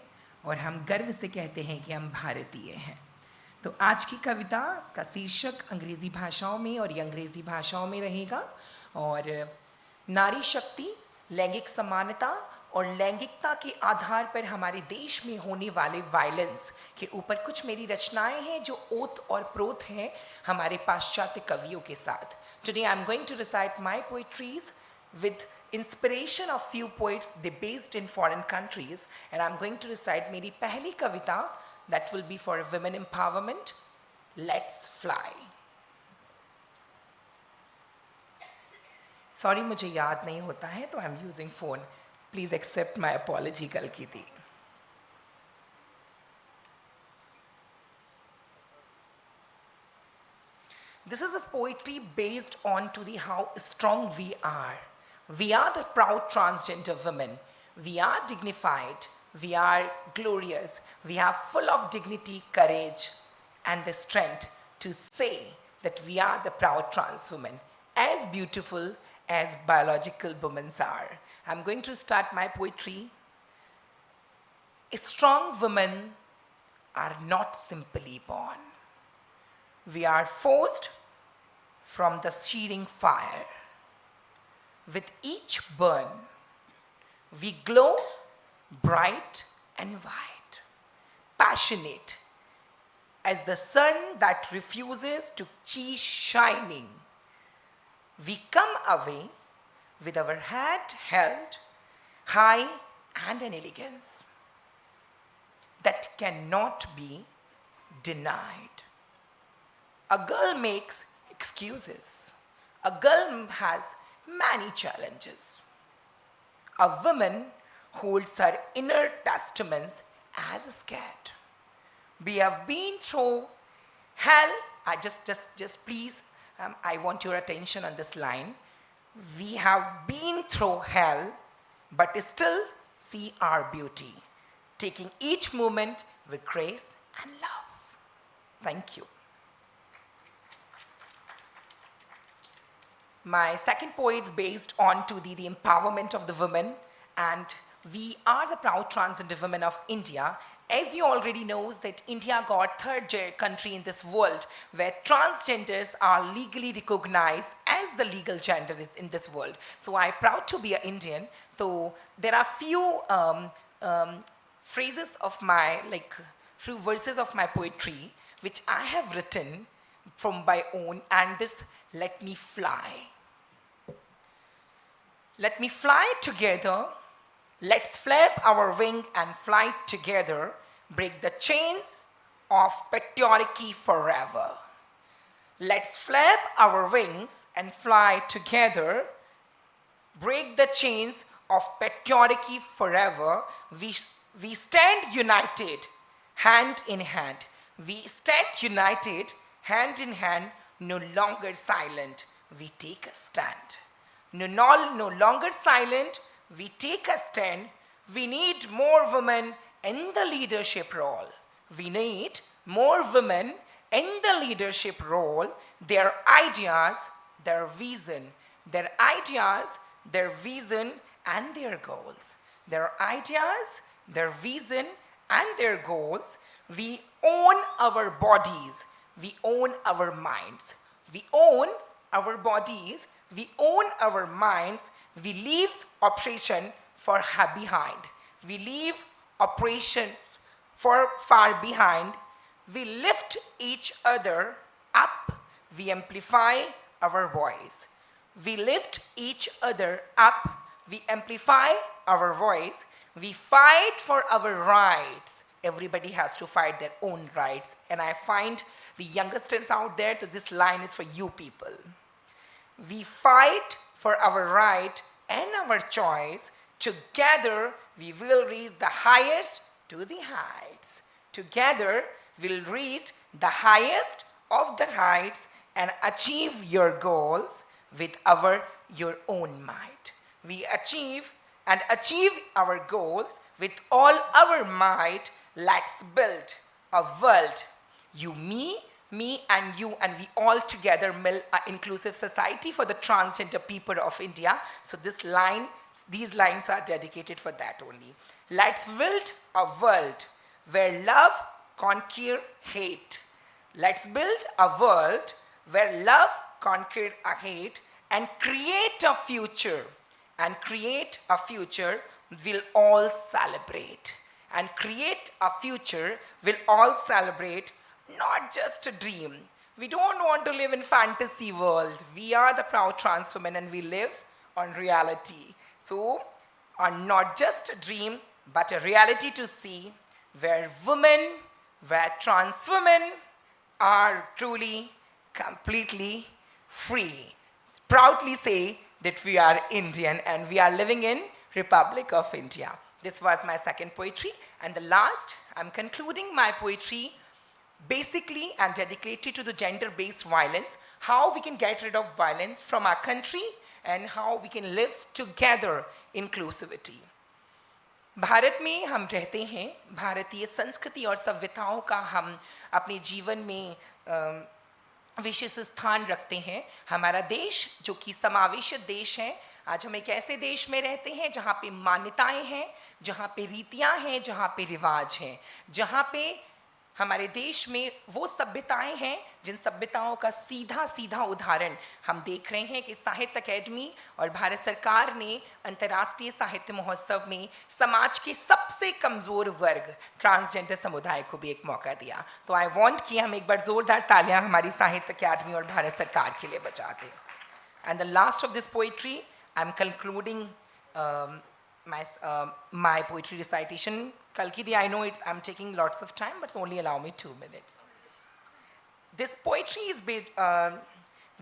और हम गर्व से कहते हैं कि हम भारतीय हैं। तो आज की कविता का शीर्षक अंग्रेज़ी भाषाओं में और ये अंग्रेज़ी भाषाओं में रहेगा और नारी शक्ति, लैंगिक समानता और लैंगिकता के आधार पर हमारे देश में होने वाले वायलेंस के ऊपर कुछ मेरी रचनाएं हैं जो ओत और प्रोत हैं हमारे पाश्चात्य कवियों के साथ। Today I'm going to recite my poetries with inspiration of few poets they based in foreign countries, and I'm going to recite मेरी पहली कविता that will be for women empowerment. Let's fly. Sorry, मुझे याद नहीं होता है तो I'm using phone. Please accept my apology, Kalkiti. This is a poetry based on to the how strong we are. We are the proud transgender women. We are dignified. We are glorious. We are full of dignity, courage, and the strength to say that we are the proud trans women, as beautiful as biological women are. I'm going to start my poetry. Strong women are not simply born. We are forced from the searing fire. With each burn, we glow bright and white, passionate as the sun that refuses to cease shining. We come away with our head held high and an elegance that cannot be denied. A girl makes excuses. A girl has many challenges. A woman holds her inner testaments as scared. We have been through hell. Just please, I want your attention on this line. We have been through hell, but still see our beauty, taking each moment with grace and love. Thank you. My second poem is based on to the empowerment of the women, and we are the proud transgender women of India, As you already knows that India got third country in this world where transgenders are legally recognized as the legal gender is in this world. So I'm proud to be an Indian. So there are few phrases of my, few verses of my poetry which I have written from my own, and this, let me fly. Let me fly together. Let's flap our wing and fly together, break the chains of patriarchy forever. Let's flap our wings and fly together, break the chains of patriarchy forever. We stand united, hand in hand. We stand united, hand in hand, no longer silent. We take a stand. No longer silent, we take a stand. We need more women in the leadership role. We need more women in the leadership role. Their ideas, their vision, their ideas, their vision, and their goals. Their ideas, their vision, and their goals. We own our bodies. We own our minds. We own our bodies. We own our minds. We leave oppression for behind. We leave oppression for far behind. We lift each other up. We amplify our voice. We lift each other up. We amplify our voice. We fight for our rights. Everybody has to fight their own rights. And I find the youngsters out there, so this line is for you people. We fight for our right and our choice. Together, we will reach the highest to the heights. Together, we'll reach the highest of the heights and achieve your goals with your own might. We achieve our goals with all our might. Let's build a world. You, me, and you, and we all together build an inclusive society for the transgender people of India. So these lines are dedicated for that only. Let's build a world where love conquer hate. Let's build a world where love conquer hate and create a future. And create a future we'll all celebrate. And create a future we'll all celebrate, not just a dream. We don't want to live in fantasy world. We are the proud trans women and we live on reality. So, not just a dream, but a reality to see where trans women are truly, completely free. Proudly say that we are Indian and we are living in Republic of India. This was my second poetry. And the last, I'm concluding my poetry basically and dedicated to the gender-based violence, how we can get rid of violence from our country and how we can live together inclusivity. Bharat में हम रहते हैं, भारतीय संस्कृति और सभ्यताओं का हम अपने जीवन में विशेष स्थान रखते हैं. हमारा देश जो कि समावेशित देश है, आज हम एक ऐसे देश में रहते हैं जहाँ पे मान्यताएं हैं, जहाँ पे रीतियाँ हैं, जहाँ पे रिवाज हैं, जहाँ पे हमारे देश में वो सभ्यताएं हैं जिन सभ्यताओं का सीधा उदाहरण हम देख रहे हैं कि साहित्य अकेडमी और भारत सरकार ने अंतर्राष्ट्रीय साहित्य महोत्सव में समाज के सबसे कमज़ोर वर्ग ट्रांसजेंडर समुदाय को भी एक मौका दिया. तो आई वांट कि हम एक बार ज़ोरदार तालियां हमारी साहित्य अकेडमी और भारत सरकार के लिए बजा दें. And the last of this poetry I am concluding my poetry recitation. Kalkidi, I know I'm taking lots of time, but only allow me 2 minutes. This poetry is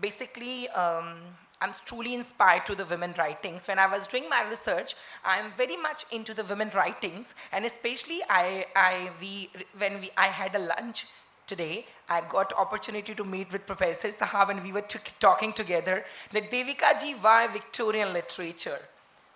basically, I'm truly inspired to the women writings. When I was doing my research, I'm very much into the women writings, and especially when I had a lunch today, I got opportunity to meet with Professor Sahab, and we were talking together that Devika ji, why Victorian literature?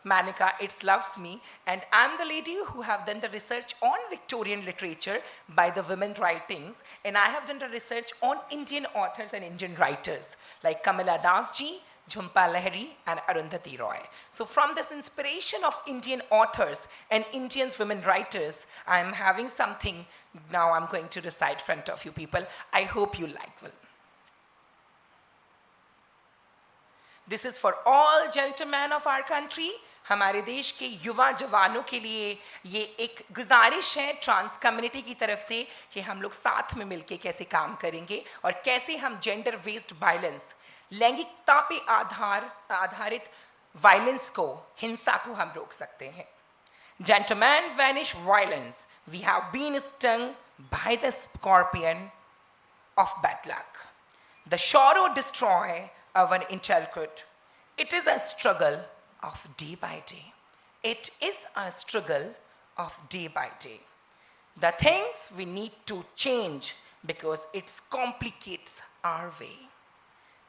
Manika, it loves me, and I'm the lady who have done the research on Victorian literature by the women writings, and I have done the research on Indian authors and Indian writers like Kamala Das ji, Jhumpa Lahiri, and Arundhati Roy. So from this inspiration of Indian authors and Indian women writers, I'm having something now I'm going to recite in front of you people. I hope you like it. This is for all gentlemen of our country. हमारे देश के युवा जवानों के लिए ये एक गुजारिश है ट्रांस कम्युनिटी की तरफ से कि हम लोग साथ में मिलके कैसे काम करेंगे और कैसे हम जेंडर बेस्ड वायलेंस, लैंगिकता पे आधारित वायलेंस को, हिंसा को हम रोक सकते हैं. Gentlemen, vanish violence. We have been stung by the scorpion of bad luck. The sorrow destroy our intellect. It is a struggle of day by day. It is a struggle of day by day. The things we need to change because it complicates our way.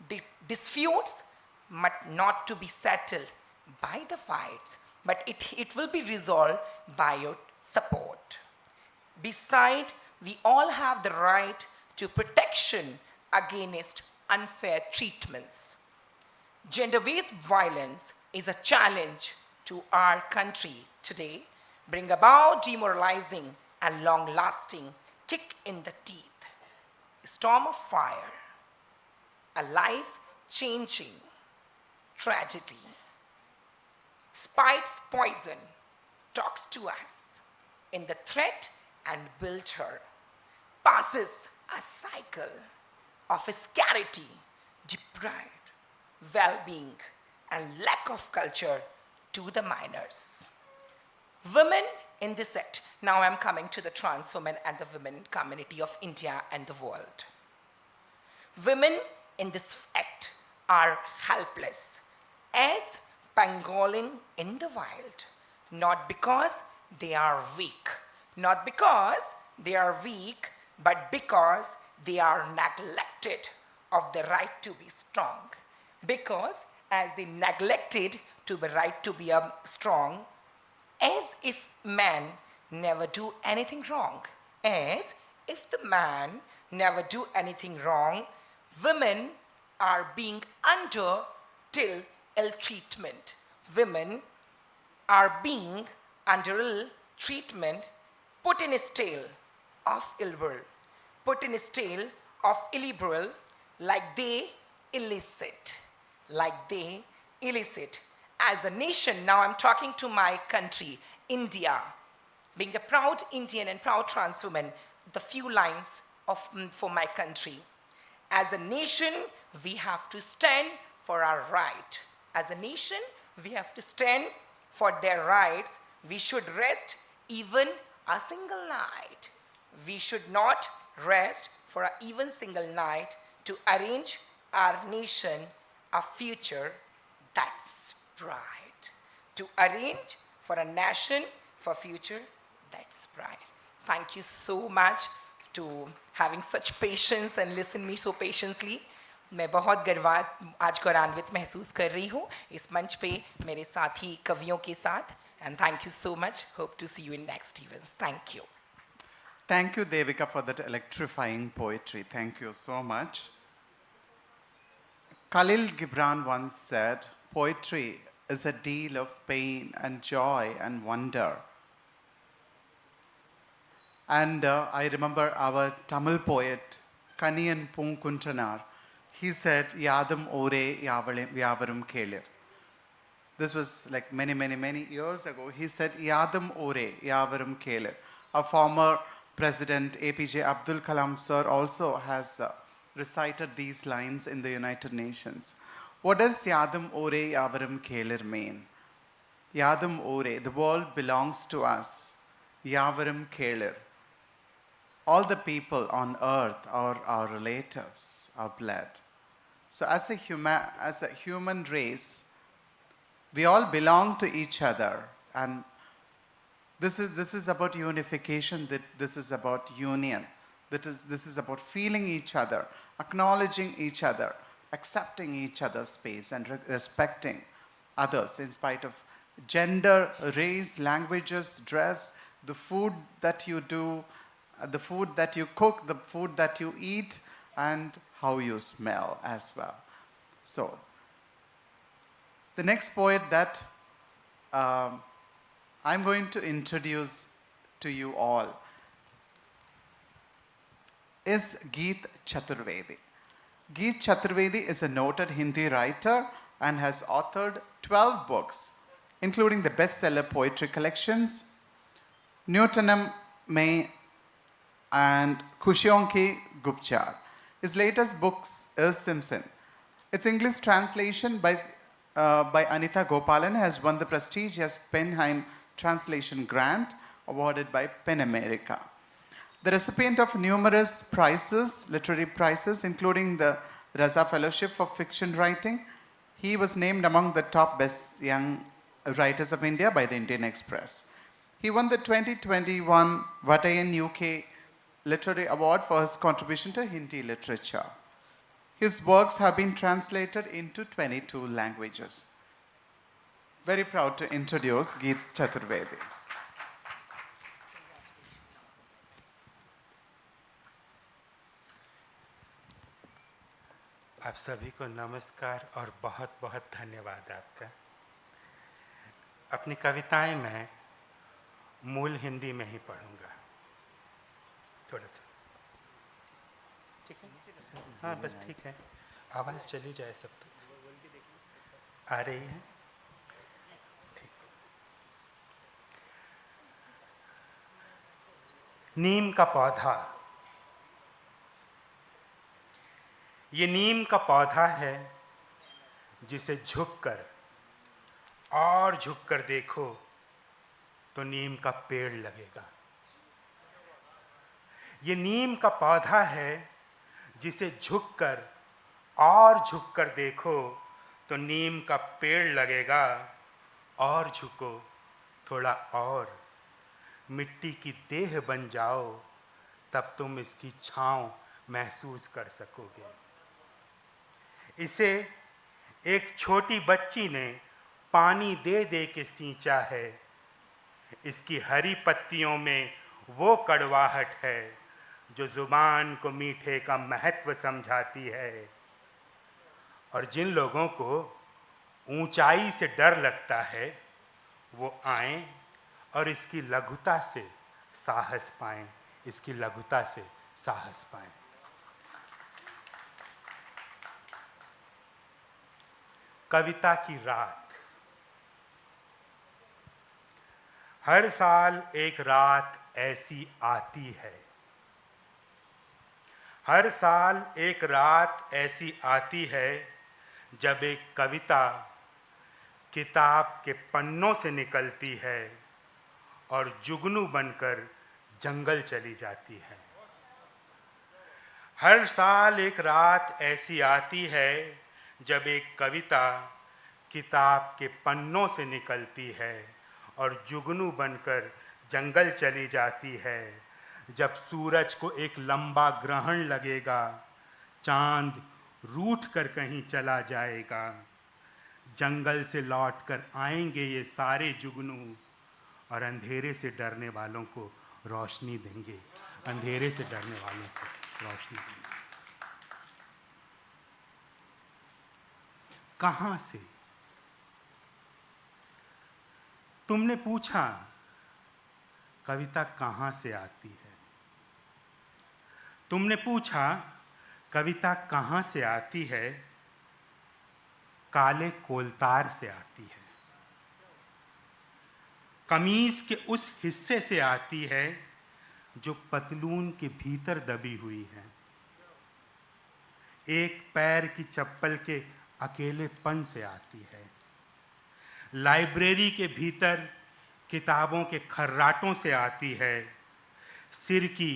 The disputes must not to be settled by the fights, but it will be resolved by your support. Besides, we all have the right to protection against unfair treatments. Gender-based violence is a challenge to our country today, bring about demoralizing and long-lasting kick in the teeth, a storm of fire, a life-changing tragedy. Spite's poison talks to us in the threat and built her, passes a cycle of scarcity, deprived, well-being, and lack of culture to the minors. Women in this act, now I'm coming to the trans women and the women community of India and the world. Women in this act are helpless as pangolin in the wild, not because they are weak, not because they are weak, but because they are neglected of the right to be strong. Because as they neglected to be right to be strong, as if man never do anything wrong, as if the man never do anything wrong, women are being under till ill treatment. Women are being under ill treatment, put in a state of ill will, put in a state of illiberal, like they illicit, like they illicit. As a nation, now I'm talking to my country, India, being a proud Indian and proud trans woman, the few lines for my country. As a nation, we have to stand for our right. As a nation, we have to stand for their rights. We should rest even a single night. We should not rest for an even single night to arrange our nation a future that's bright. To arrange for a nation for future that's bright. Thank you so much to having such patience and listen me so patiently. मैं बहुत गर्वात आज गौरवान्वित महसूस कर रही हूँ इस मंच पे मेरे साथी कवियों के साथ. And thank you so much. Hope to see you in next events. Thank you. Thank you, Devika, for that electrifying poetry. Thank you so much. Khalil Gibran once said, poetry is a deal of pain and joy and wonder. And I remember our Tamil poet, Kaniyan Punkuntranar, he said, Yadam ore yavarum kelir. This was like many years ago. He said, Yadam ore yavarum kelir. Our former President APJ Abdul Kalam sir also has recited these lines in the United Nations. What does Yadam ore yavarum kelir mean? Yadam ore, the world belongs to us. Yavarum kelir. All the people on earth are our relatives, our blood. So as a human race, we all belong to each other. And this is about unification, this is about union. This is about feeling each other, acknowledging each other, accepting each other's space and respecting others in spite of gender, race, languages, dress, the food that you do, the food that you cook, the food that you eat, and how you smell as well. So, The next poet that I'm going to introduce to you all is Geet Chaturvedi. Geet Chaturvedi is a noted Hindi writer and has authored 12 books, including the bestseller poetry collections Newtonam Mein and Khushiyon Ki Gupchar. His latest book is Simpson. Its English translation by Anita Gopalan has won the prestigious Penheim Translation Grant awarded by PEN America. The recipient of numerous prizes, literary prizes, including the Raza Fellowship for Fiction Writing, he was named among the top best young writers of India by the Indian Express. He won the 2021 Vatayan UK Literary Award for his contribution to Hindi literature. His works have been translated into 22 languages. Very proud to introduce Geet Chaturvedi. आप सभी को नमस्कार और बहुत बहुत धन्यवाद आपका। अपनी कविताएं मैं मूल हिंदी में ही पढ़ूंगा, थोड़ा सा। ठीक है? हाँ बस ठीक है, आवाज़ चली जाए सब तक। आ रही है? ठीक। नीम का पौधा। ये नीम का पौधा है जिसे झुककर और झुककर देखो तो नीम का पेड़ लगेगा। ये नीम का पौधा है जिसे झुककर और झुककर देखो तो नीम का पेड़ लगेगा। और झुको थोड़ा और, मिट्टी की देह बन जाओ, तब तुम इसकी छांव महसूस कर सकोगे। इसे एक छोटी बच्ची ने पानी दे दे के सींचा है। इसकी हरी पत्तियों में वो कड़वाहट है जो जुबान को मीठे का महत्व समझाती है। और जिन लोगों को ऊंचाई से डर लगता है वो आएं और इसकी लघुता से साहस पाएं, इसकी लघुता से साहस पाएं। कविता की रात। हर साल एक रात ऐसी आती है, हर साल एक रात ऐसी आती है जब एक कविता किताब के पन्नों से निकलती है और जुगनू बनकर जंगल चली जाती है। हर साल एक रात ऐसी आती है जब एक कविता किताब के पन्नों से निकलती है और जुगनू बनकर जंगल चली जाती है। जब सूरज को एक लंबा ग्रहण लगेगा, चांद रूठ कर कहीं चला जाएगा, जंगल से लौटकर आएंगे ये सारे जुगनू और अंधेरे से डरने वालों को रोशनी देंगे, अंधेरे से डरने वालों को रोशनी देंगे। कहाँ से? तुमने पूछा कविता कहाँ से आती है? तुमने पूछा कविता कहाँ से आती है? काले कोलतार से आती है, कमीज के उस हिस्से से आती है जो पतलून के भीतर दबी हुई है, एक पैर की चप्पल के अकेलेपन से आती है, लाइब्रेरी के भीतर किताबों के खर्राटों से आती है, सिर की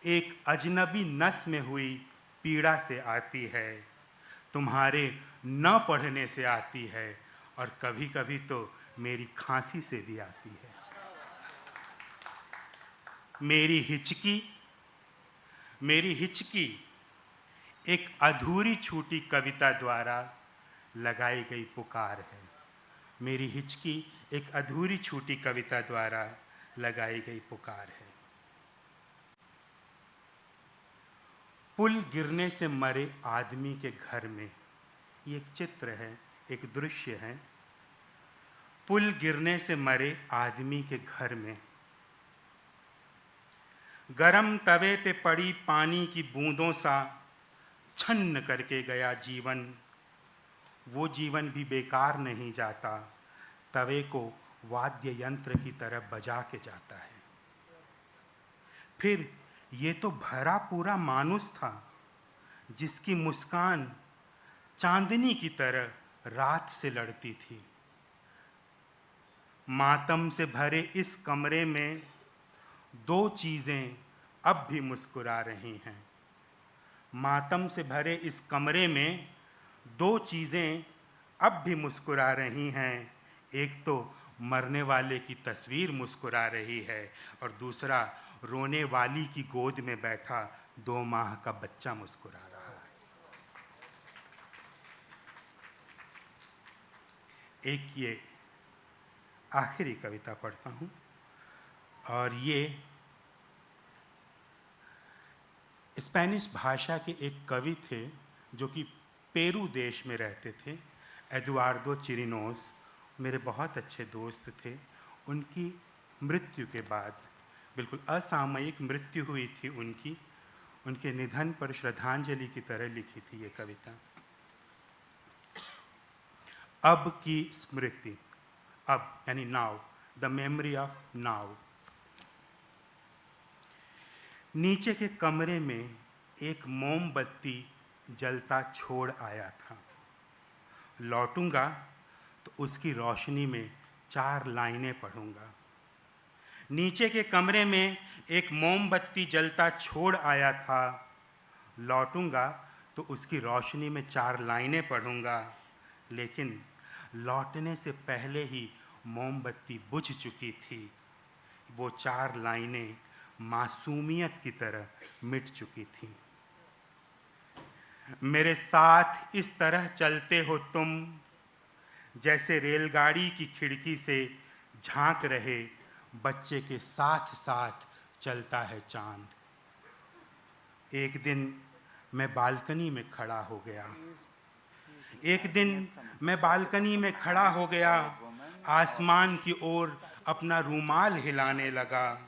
एक अजनबी नस में हुई पीड़ा से आती है, तुम्हारे न पढ़ने से आती है और कभी कभी तो मेरी खांसी से भी आती है। मेरी हिचकी एक अधूरी छूटी कविता द्वारा लगाई गई पुकार है। मेरी हिचकी एक अधूरी छूटी कविता द्वारा लगाई गई पुकार है। पुल गिरने से मरे आदमी के घर में, ये एक चित्र है, एक दृश्य है। पुल गिरने से मरे आदमी के घर में। गरम तवे पे पड़ी पानी की बूंदों सा छन्न करके गया जीवन। वो जीवन भी बेकार नहीं जाता, तवे को वाद्य यंत्र की तरह बजा के जाता है। फिर ये तो भरा पूरा मानुस था, जिसकी मुस्कान चांदनी की तरह रात से लड़ती थी। मातम से भरे इस कमरे में दो चीज़ें अब भी मुस्कुरा रही हैं। मातम से भरे इस कमरे में दो चीज़ें अब भी मुस्कुरा रही हैं। एक तो मरने वाले की तस्वीर मुस्कुरा रही है और दूसरा रोने वाली की गोद में बैठा 2 माह का बच्चा मुस्कुरा रहा है। एक ये आखिरी कविता पढ़ता हूँ और ये स्पेनिश भाषा के एक कवि थे जो कि पेरू देश में रहते थे, एडुआर्डो चिरिनोस, मेरे बहुत अच्छे दोस्त थे। उनकी मृत्यु के बाद, बिल्कुल असामयिक मृत्यु हुई थी उनकी, उनके निधन पर श्रद्धांजलि की तरह लिखी थी ये कविता। अब की स्मृति, अब यानी now, the memory of now. नीचे के कमरे में एक मोमबत्ती जलता छोड़ आया था। लौटूंगा तो उसकी रोशनी में 4 लाइनें पढ़ूंगा। नीचे के कमरे में एक मोमबत्ती जलता छोड़ आया था। लौटूंगा तो उसकी रोशनी में 4 लाइनें पढ़ूंगा। लेकिन लौटने से पहले ही मोमबत्ती बुझ चुकी थी। वो 4 लाइनें मासूमियत की तरह मिट चुकी थीं। मेरे साथ इस तरह चलते हो तुम, जैसे रेलगाड़ी की खिड़की से झांक रहे बच्चे के साथ साथ चलता है चांद। एक दिन मैं बालकनी में खड़ा हो गया। एक दिन मैं बालकनी में खड़ा हो गया, आसमान की ओर अपना रूमाल हिलाने लगा।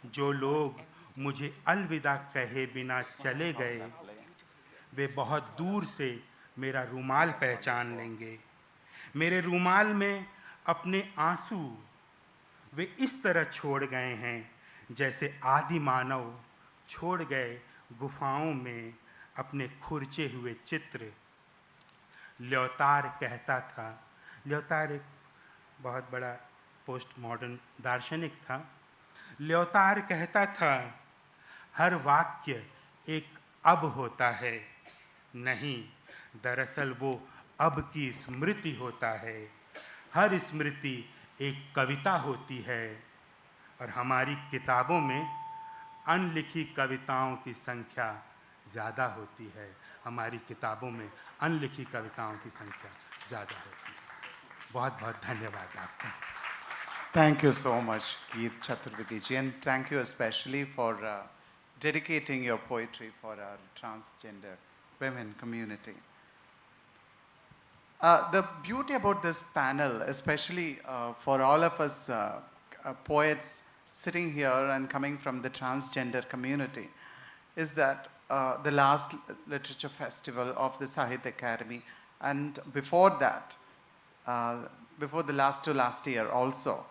जो लोग मुझे अलविदा कहे बिना चले गए, वे बहुत दूर से मेरा रूमाल पहचान लेंगे। मेरे रूमाल में अपने आंसू वे इस तरह छोड़ गए हैं जैसे आदि मानव छोड़ गए गुफाओं में अपने खुरचे हुए चित्र। ल्योतार कहता था, ल्योतार एक बहुत बड़ा पोस्ट मॉडर्न दार्शनिक था। ल्योतार कहता था, हर वाक्य एक अब होता है। नहीं, दरअसल वो अब की स्मृति होता है। हर स्मृति एक कविता होती है और हमारी किताबों में अनलिखी कविताओं की संख्या ज़्यादा होती है। हमारी किताबों में अनलिखी कविताओं की संख्या ज़्यादा होती है। बहुत बहुत धन्यवाद आपका। Thank you so much, Geet Chaturvedi ji, and thank you especially for dedicating your poetry for our transgender women community. The beauty about this panel, especially for all of us poets sitting here and coming from the transgender community, is that the last literature festival of the Sahitya Academy, and before that, before the last year also,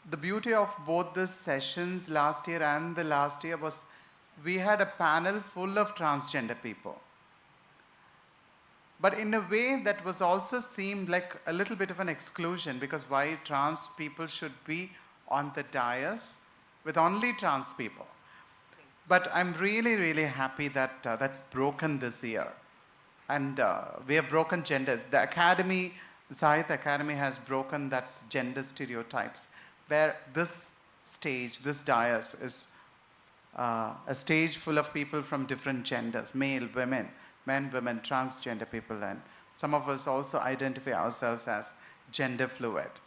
the beauty of both the sessions last year and the last year was we had a panel full of transgender people. But in a way that was also seemed like a little bit of an exclusion, because why trans people should be on the dais with only trans people. But I'm really, really happy that that's broken this year. And we have broken genders. The Academy, the Sahitya Academy has broken that gender stereotypes, where this stage, this dais is a stage full of people from different genders, male, women, men, women, transgender people, and some of us also identify ourselves as gender fluid.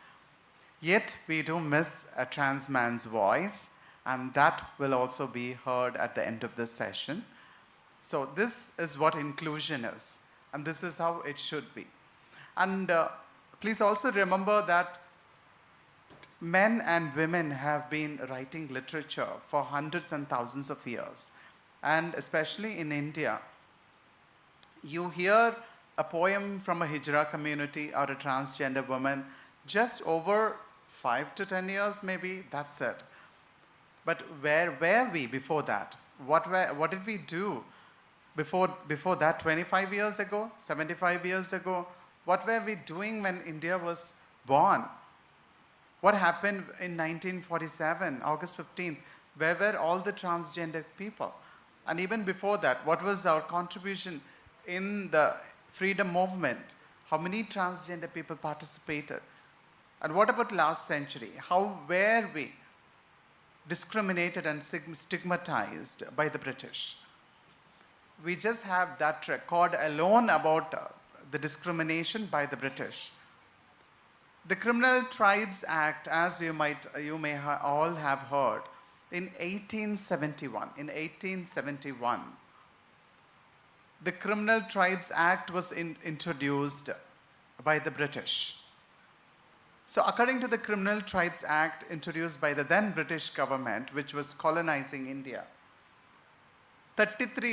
Yet we do miss a trans man's voice, and that will also be heard at the end of this session. So this is what inclusion is, and this is how it should be. And please also remember that men and women have been writing literature for hundreds and thousands of years. And especially in India, you hear a poem from a Hijra community or a transgender woman just over 5 to 10 years maybe, that's it. But where were we before that? What did we do before that, 25 years ago, 75 years ago? What were we doing when India was born? What happened in 1947, August 15th? Where were all the transgender people? And even before that, what was our contribution in the freedom movement? How many transgender people participated? And what about last century? How were we discriminated and stigmatized by the British? We just have that record alone about the discrimination by the British. The Criminal Tribes Act, as you may all have heard, in 1871, the Criminal Tribes Act was introduced by the British. So according to the Criminal Tribes Act introduced by the then British government, which was colonizing India,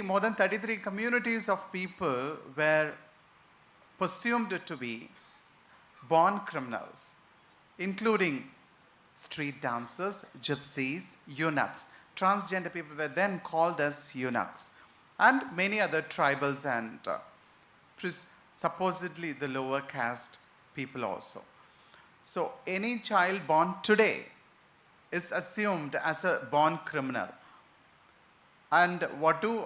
more than 33 communities of people were presumed to be born criminals, including street dancers, gypsies, eunuchs. Transgender people were then called as eunuchs, and many other tribals and supposedly the lower caste people also. So any child born today is assumed as a born criminal. And what do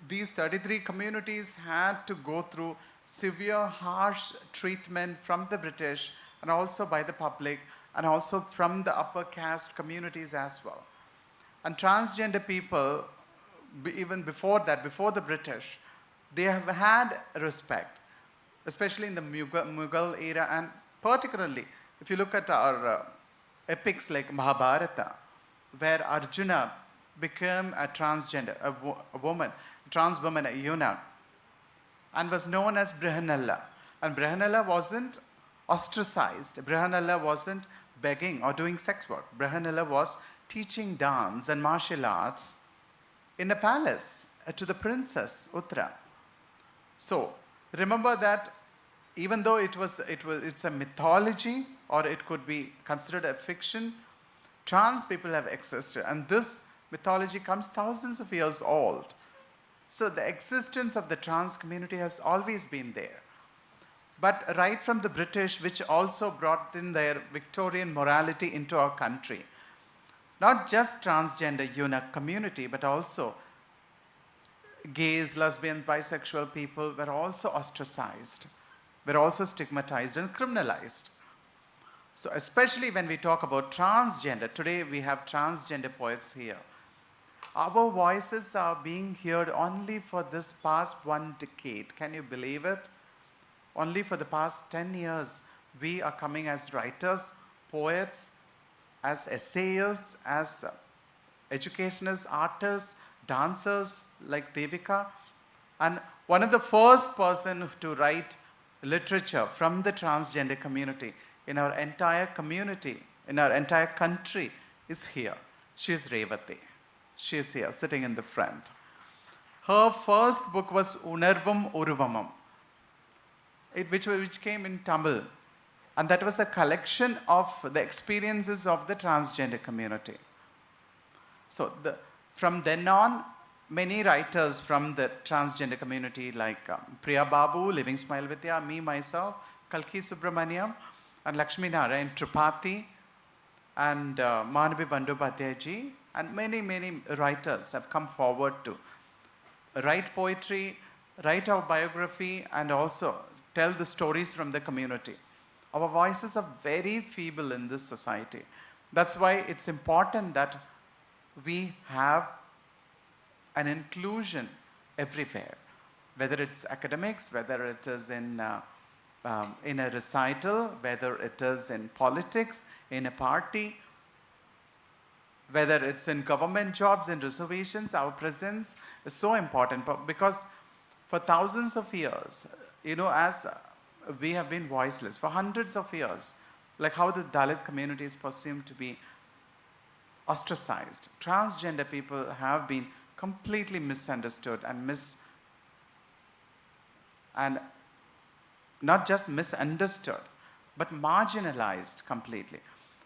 these 33 communities had to go through? Severe, harsh treatment from the British and also by the public and also from the upper caste communities as well. And transgender people, even before that, before the British, they have had respect, especially in the Mughal era, and particularly if you look at our epics like Mahabharata, where Arjuna became a transgender, a trans woman, a eunuch, and was known as Brihanalla. And Brihanalla wasn't ostracized. Brihanalla wasn't begging or doing sex work. Brihanalla was teaching dance and martial arts in a palace to the princess Uttara. So remember that even though it's a mythology or it could be considered a fiction, trans people have existed, and this mythology comes thousands of years old. So the existence of the trans community has always been there. But right from the British, which also brought in their Victorian morality into our country, not just transgender eunuch community, but also gays, lesbian, bisexual people were also ostracized, were also stigmatized and criminalized. So especially when we talk about transgender, today we have transgender poets here. Our voices are being heard only for this past 1 decade. Can you believe it? Only for the past 10 years, we are coming as writers, poets, as essayists, as educationists, artists, dancers like Devika. And one of the first person to write literature from the transgender community in our entire community, in our entire country is here. She is Revati. She is here, sitting in the front. Her first book was Unarvum Uruvamam, which came in Tamil. And that was a collection of the experiences of the transgender community. So from then on, many writers from the transgender community like Priya Babu, Living Smile Vidya, me, myself, Kalki Subramaniam, and Lakshmi Narayan Tripathi, and Manabi Bandyopadhyay, and many, many writers have come forward to write poetry, write our biography, and also tell the stories from the community. Our voices are very feeble in this society. That's why it's important that we have an inclusion everywhere, whether it's academics, whether it is in a recital, whether it is in politics, in a party, whether it's in government jobs and reservations. Our presence is so important because for thousands of years, as we have been voiceless for hundreds of years, like how the Dalit community is presumed to be ostracized. Transgender people have been completely misunderstood and not just misunderstood, but marginalized completely.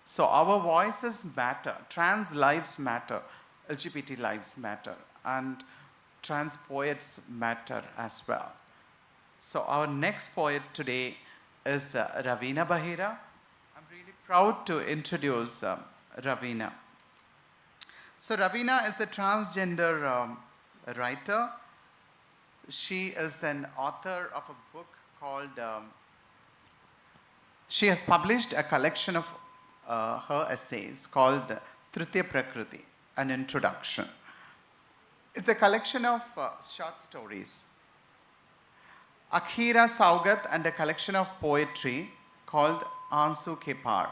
So our voices matter, trans lives matter, LGBT lives matter, and trans poets matter as well. So our next poet today is Ravina Bahira. I'm really proud to introduce Ravina. So Ravina is a transgender writer. She is an author of a book called, she has published a collection of her essays called Tritiya Prakriti, an introduction. It's a collection of short stories. Akhira Saugat and a collection of poetry called Ansu Ke Paar.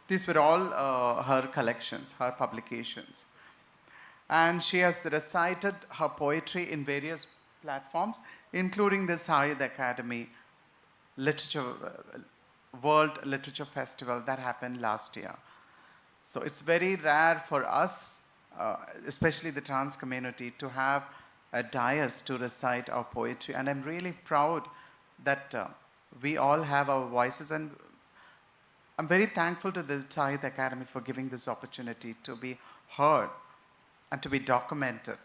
These were all her collections, her publications. And she has recited her poetry in various platforms, including the Sahitya Academy World Literature Festival that happened last year. So it's very rare for us, especially the trans community, to have a dais to recite our poetry. And I'm really proud that we all have our voices. And I'm very thankful to the Sahitya Academy for giving this opportunity to be heard and to be documented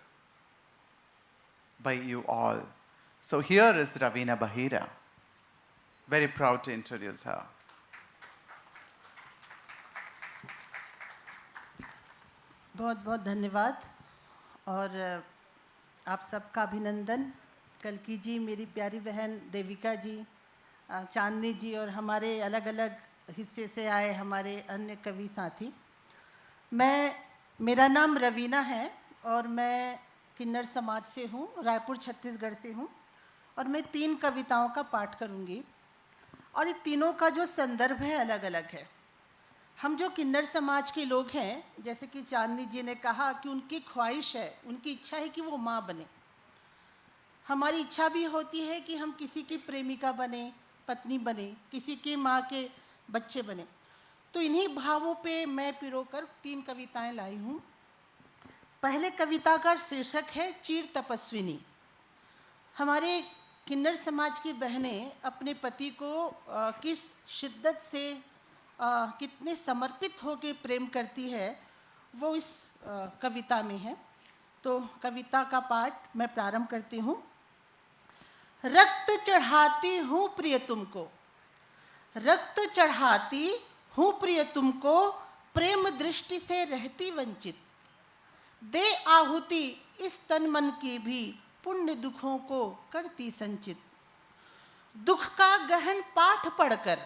by you all. So here is Ravina Bahira. Very proud to introduce her. बहुत बहुत धन्यवाद और आप सबका अभिनंदन। कल्की जी, मेरी प्यारी बहन देविका जी, चांदनी जी और हमारे अलग अलग हिस्से से आए हमारे अन्य कवि साथी। मेरा नाम रवीना है और मैं किन्नर समाज से हूँ, रायपुर छत्तीसगढ़ से हूँ और मैं 3 कविताओं का पाठ करूँगी और ये तीनों का जो संदर्भ है अलग अलग है। हम जो किन्नर समाज के लोग हैं, जैसे कि चांदनी जी ने कहा कि उनकी ख्वाहिश है, उनकी इच्छा है कि वो माँ बने। हमारी इच्छा भी होती है कि हम किसी की प्रेमिका बने, पत्नी बने, किसी की माँ के बच्चे बने। तो इन्हीं भावों पे मैं पिरोकर 3 कविताएं लाई हूँ। पहले कविता का शीर्षक है चीर तपस्विनी। हमारे किन्नर समाज की बहनें अपने पति को किस शिद्दत से कितने समर्पित होकर प्रेम करती है, वो इस कविता में है। तो कविता का पाठ मैं प्रारंभ करती हूँ। रक्त चढ़ाती हूँ प्रिय तुमको, रक्त चढ़ाती हूँ प्रिय तुमको, प्रेम दृष्टि से रहती वंचित। दे आहुति इस तन मन की भी, पुण्य दुखों को करती संचित। दुख का गहन पाठ पढ़कर,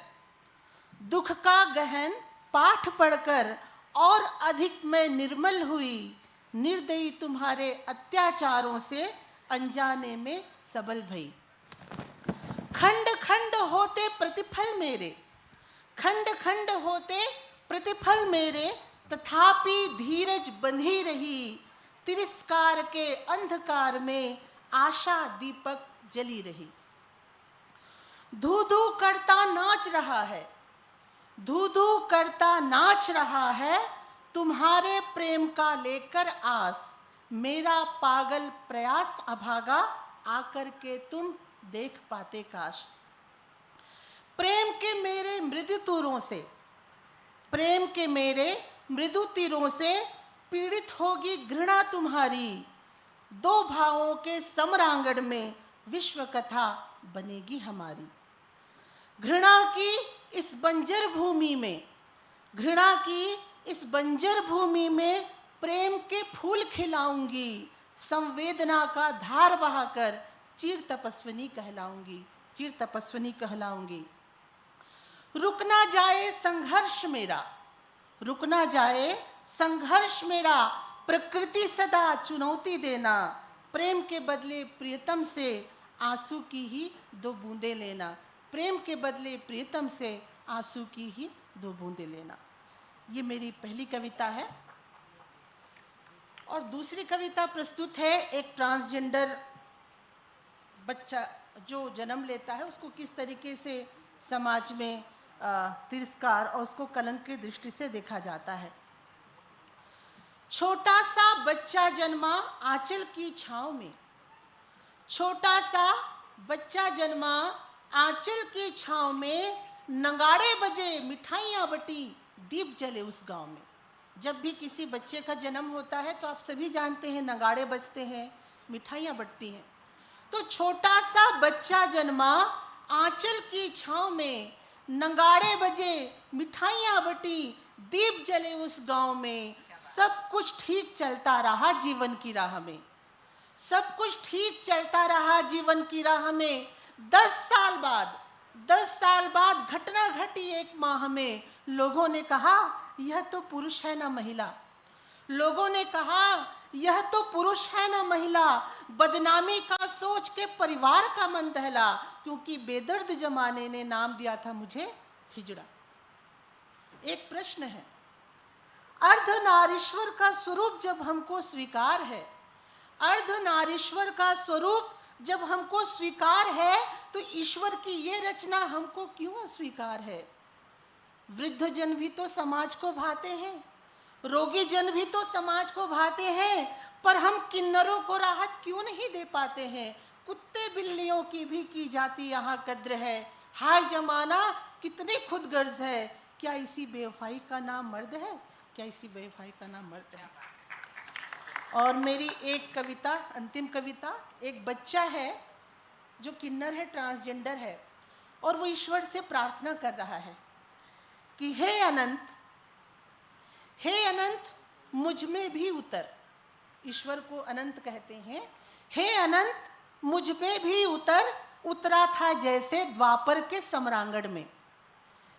दुख का गहन पाठ पढ़कर और अधिक मैं निर्मल हुई। निर्दयी तुम्हारे अत्याचारों से अनजाने में सबल भई। खंड खंड होते प्रतिफल मेरे, खंड खंड होते प्रतिफल मेरे, तथापि धीरज बंधी रही। तिरस्कार के अंधकार में आशा दीपक जली रही। धू धू करता नाच रहा है, धू धू करता नाच रहा है, तुम्हारे प्रेम का लेकर आस। मेरा पागल प्रयास अभागा, आकर के तुम देख पाते काश। प्रेम के मेरे मृदु तीरों से, प्रेम के मेरे मृदु तीरों से पीड़ित होगी घृणा तुम्हारी। 2 भावों के समरांगण में विश्व कथा बनेगी हमारी। घृणा की इस बंजर भूमि में, घृणा की इस बंजर भूमि में प्रेम के फूल खिलाऊंगी। संवेदना का धार बहाकर चीर तपस्विनी कहलाऊंगी, चीर तपस्विनी कहलाऊंगी। रुक ना जाए संघर्ष मेरा, रुक ना जाए संघर्ष मेरा, प्रकृति सदा चुनौती देना। प्रेम के बदले प्रियतम से आंसू की ही 2 बूंदे लेना। प्रेम के बदले प्रियतम से आंसू की ही 2 बूंदे लेना। ये मेरी पहली कविता है। और दूसरी कविता प्रस्तुत है एक ट्रांसजेंडर बच्चा जो जन्म लेता है उसको किस तरीके से समाज में तिरस्कार और उसको कलंक की दृष्टि से देखा जाता है। छोटा सा बच्चा जन्मा आंचल की छांव में, छोटा सा बच्चा जन्मा आंचल की छांव में, नगाड़े बजे मिठाइयाँ बटी दीप जले उस गांव में। जब भी किसी बच्चे का जन्म होता है तो आप सभी जानते हैं नगाड़े बजते हैं, मिठाइयाँ बटती हैं। तो छोटा सा बच्चा जन्मा आंचल की छांव में, नगाड़े बजे मिठाइयाँ बटी दीप जले उस गांव में। सब कुछ ठीक चलता रहा जीवन की राह में, सब कुछ ठीक चलता रहा जीवन की राह में। 10 साल बाद घटना घटी एक माह में। लोगों ने कहा यह तो पुरुष है ना महिला, लोगों ने कहा यह तो पुरुष है ना महिला। बदनामी का सोच के परिवार का मन दहला, क्योंकि बेदर्द जमाने ने नाम दिया था मुझे हिजड़ा। एक प्रश्न है, अर्धनारीश्वर का स्वरूप जब हमको स्वीकार है, अर्धनारीश्वर का स्वरूप जब हमको स्वीकार है, तो ईश्वर की ये रचना हमको क्यों अस्वीकार है। वृद्ध जन भी तो समाज को भाते हैं, रोगी जन भी तो समाज को भाते हैं, पर हम किन्नरों को राहत क्यों नहीं दे पाते हैं। कुत्ते बिल्लियों की भी की जाती यहाँ कद्र है। हाय जमाना कितनी खुदगर्ज है, क्या इसी बेवफाई का नाम मर्द है, क्या इसी बेवफाई का नाम मर्द है। और मेरी एक कविता, अंतिम कविता, एक बच्चा है जो किन्नर है, ट्रांसजेंडर है, और वो ईश्वर से प्रार्थना कर रहा है कि हे अनंत, हे अनंत मुझ में भी उतर। ईश्वर को अनंत कहते हैं। हे अनंत मुझ में भी उतर, उतरा था जैसे द्वापर के सम्रांगण में।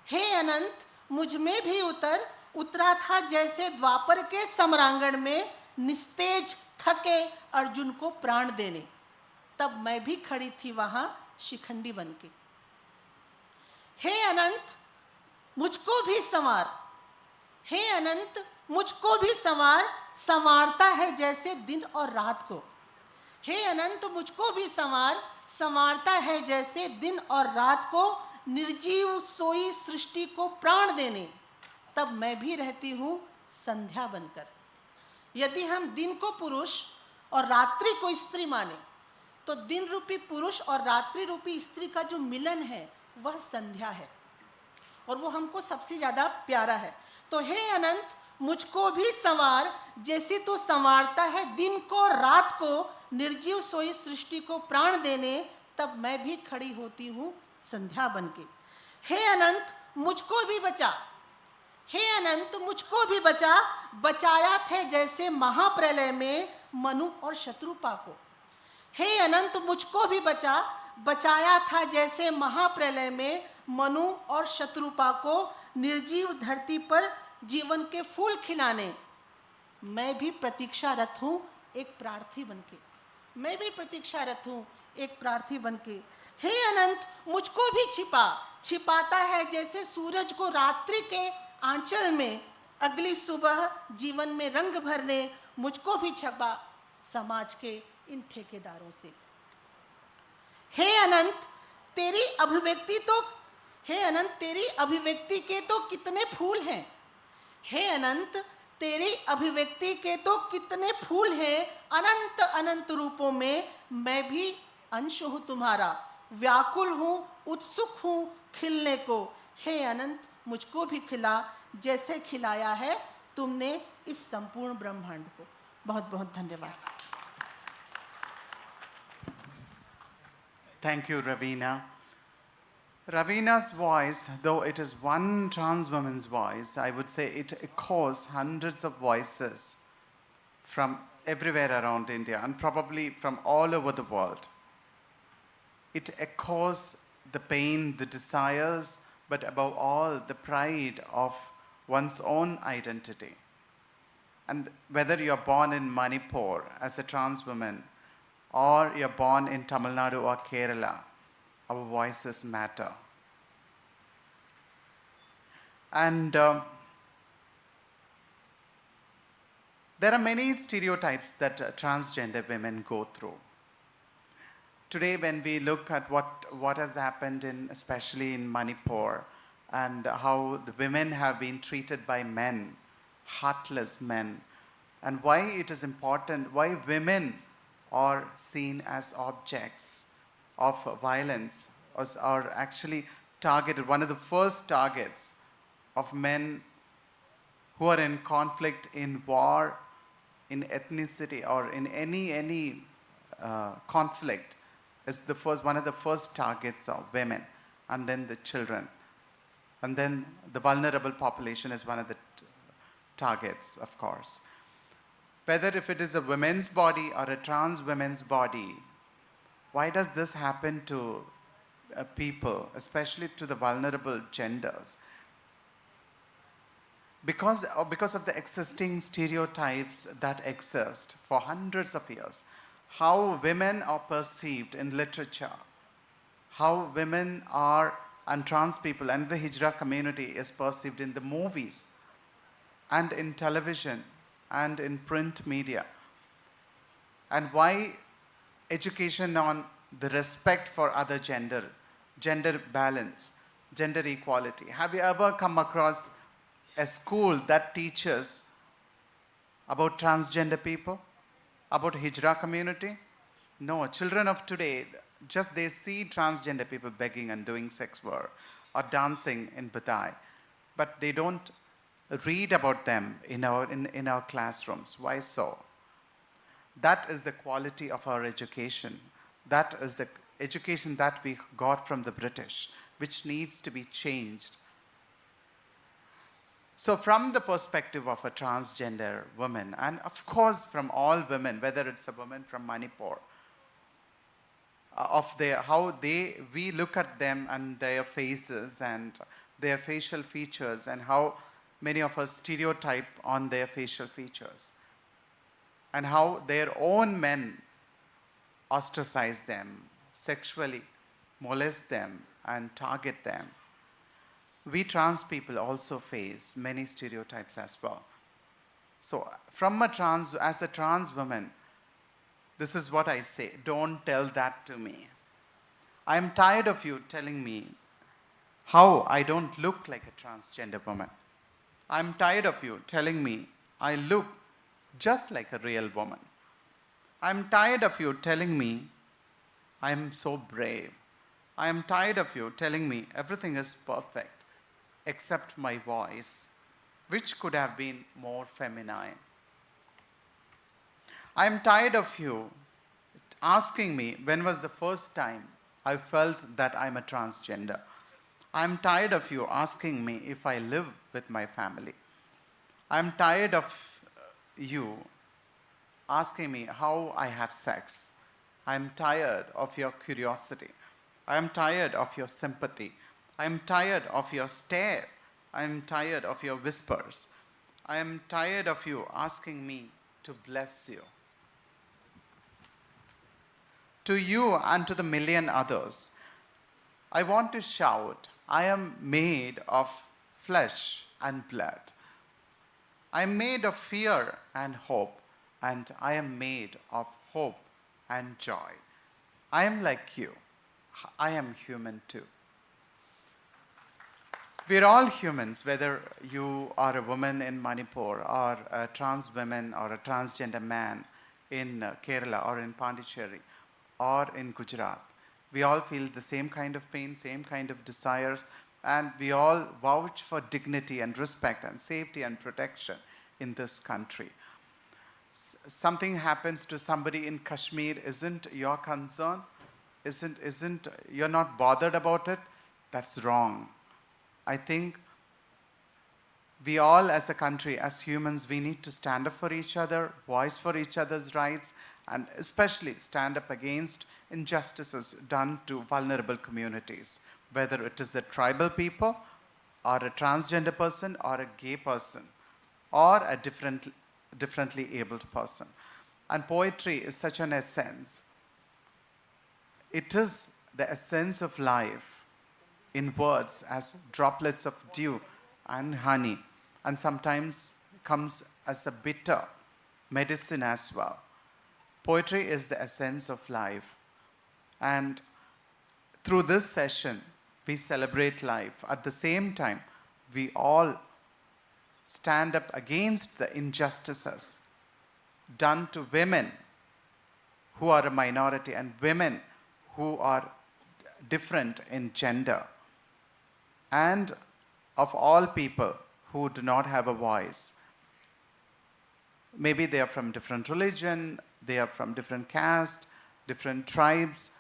हे अनंत मुझ में भी उतर, उतरा था जैसे द्वापर के सम्रांगण में। निस्तेज थके अर्जुन को प्राण देने, तब मैं भी खड़ी थी वहां शिखंडी बनके। हे अनंत मुझको भी संवार, हे अनंत मुझको भी संवार, संवारता है जैसे दिन और रात को। हे अनंत मुझको भी संवार, संवारता है जैसे दिन और रात को। निर्जीव सोई सृष्टि को प्राण देने, तब मैं भी रहती हूँ संध्या बनकर। यदि हम दिन को पुरुष और रात्रि को स्त्री माने, तो दिन रूपी पुरुष और रात्रि रूपी स्त्री का जो मिलन है वह संध्या है, और वो हमको सबसे ज़्यादा प्यारा है। तो हे अनंत मुझको भी संवार, जैसे तो संवारता है दिन को रात को, निर्जीव सोई सृष्टि को प्राण देने, तब मैं भी खड़ी होती हूँ संध्या बनके। हे अनंत मुझको भी बचा, हे अनंत मुझको भी बचा, बचाया थे जैसे महाप्रलय में मनु और शत्रुपा को। हे अनंत मुझको भी बचा, बचाया था जैसे महाप्रलय में मनु और शत्रुपा को। निर्जीव धरती पर जीवन के फूल खिलाने, मैं भी प्रतीक्षारत हूँ एक प्रार्थी बनके, मैं भी प्रतीक्षारत हूँ एक प्रार्थी बनके। हे अनंत मुझको भी छिपा, छिपाता है जैसे सूरज को रात्रि के आंचल में। अगली सुबह जीवन में रंग भरने, मुझको भी छपा समाज के इन ठेकेदारों से। हे अनंत तेरी अभिव्यक्ति तो, हे अनंत तेरी अभिव्यक्ति के तो कितने फूल हैं। हे अनंत तेरी अभिव्यक्ति के तो कितने फूल हैं। अनंत अनंत रूपों में मैं भी अंश हूँ तुम्हारा, व्याकुल हूँ उत्सुक हूँ खिलने को। हे अनंत मुझको भी खिला जैसे खिलाया है तुमने इस संपूर्ण ब्रह्मांड को। बहुत बहुत धन्यवाद। Thank you, Ravina. Ravina's voice, though it is one trans woman's voice, I would say it echoes hundreds of voices from everywhere around India and probably from all over the world. It echoes the pain, the desires, but above all, the pride of one's own identity. And whether you're born in Manipur as a trans woman, or you're born in Tamil Nadu or Kerala, our voices matter. And there are many stereotypes that transgender women go through. today when we look at what has happened in, especially in Manipur, and how the women have been treated by men, heartless men, and why it is important, why women are seen as objects of violence, or are actually targeted, one of the first targets of men who are in conflict, in war, in ethnicity, or in any conflict, is one of the first targets of women, and then the children, and then the vulnerable population is one of the targets, of course. Whether if it is a woman's body or a trans woman's body, why does this happen to people, especially to the vulnerable genders? Because of the existing stereotypes that exist for hundreds of years, how women are perceived in literature, how women are, and trans people and the Hijra community is perceived in the movies and in television and in print media, and why education on the respect for other gender balance, gender equality. Have you ever come across a school that teaches about transgender people, about Hijra community? No, children of today, just they see transgender people begging and doing sex work or dancing in Badai, but they don't read about them in our classrooms. Why so? That is the quality of our education. That is the education that we got from the British, which needs to be changed. So from the perspective of a transgender woman, and of course from all women, whether it's a woman from Manipur, we look at them and their faces and their facial features, and how many of us stereotype on their facial features, and how their own men ostracize them, sexually molest them, and target them. We trans people also face many stereotypes as well. So as a trans woman, this is what I say: don't tell that to me. I'm tired of you telling me how I don't look like a transgender woman. I'm tired of you telling me I look just like a real woman. I'm tired of you telling me I'm so brave. I am tired of you telling me everything is perfect except my voice, which could have been more feminine. I'm tired of you asking me when was the first time I felt that I'm a transgender. I'm tired of you asking me if I live with my family. I'm tired of you asking me how I have sex. I'm tired of your curiosity. I'm tired of your sympathy. I'm tired of your stare. I'm tired of your whispers. I am tired of you asking me to bless you. To you and to the million others, I want to shout, I am made of flesh and blood. I am made of fear and hope, and I am made of hope and joy. I am like you. I am human too. We're all humans, whether you are a woman in Manipur, or a trans woman, or a transgender man in Kerala, or in Pondicherry, or in Gujarat. We all feel the same kind of pain, same kind of desires, and we all vouch for dignity and respect and safety and protection in this country. Something happens to somebody in Kashmir, isn't your concern? Isn't you're not bothered about it? That's wrong. I think we all as a country, as humans, we need to stand up for each other, voice for each other's rights, and especially stand up against injustices done to vulnerable communities, whether it is the tribal people, or a transgender person, or a gay person, or a differently abled person. And poetry is such an essence. It is the essence of life in words as droplets of dew and honey, and sometimes comes as a bitter medicine as well. Poetry is the essence of life. And through this session, we celebrate life. At the same time, we all stand up against the injustices done to women who are a minority and women who are different in gender, and of all people who do not have a voice. Maybe they are from different religion, they are from different caste, different tribes,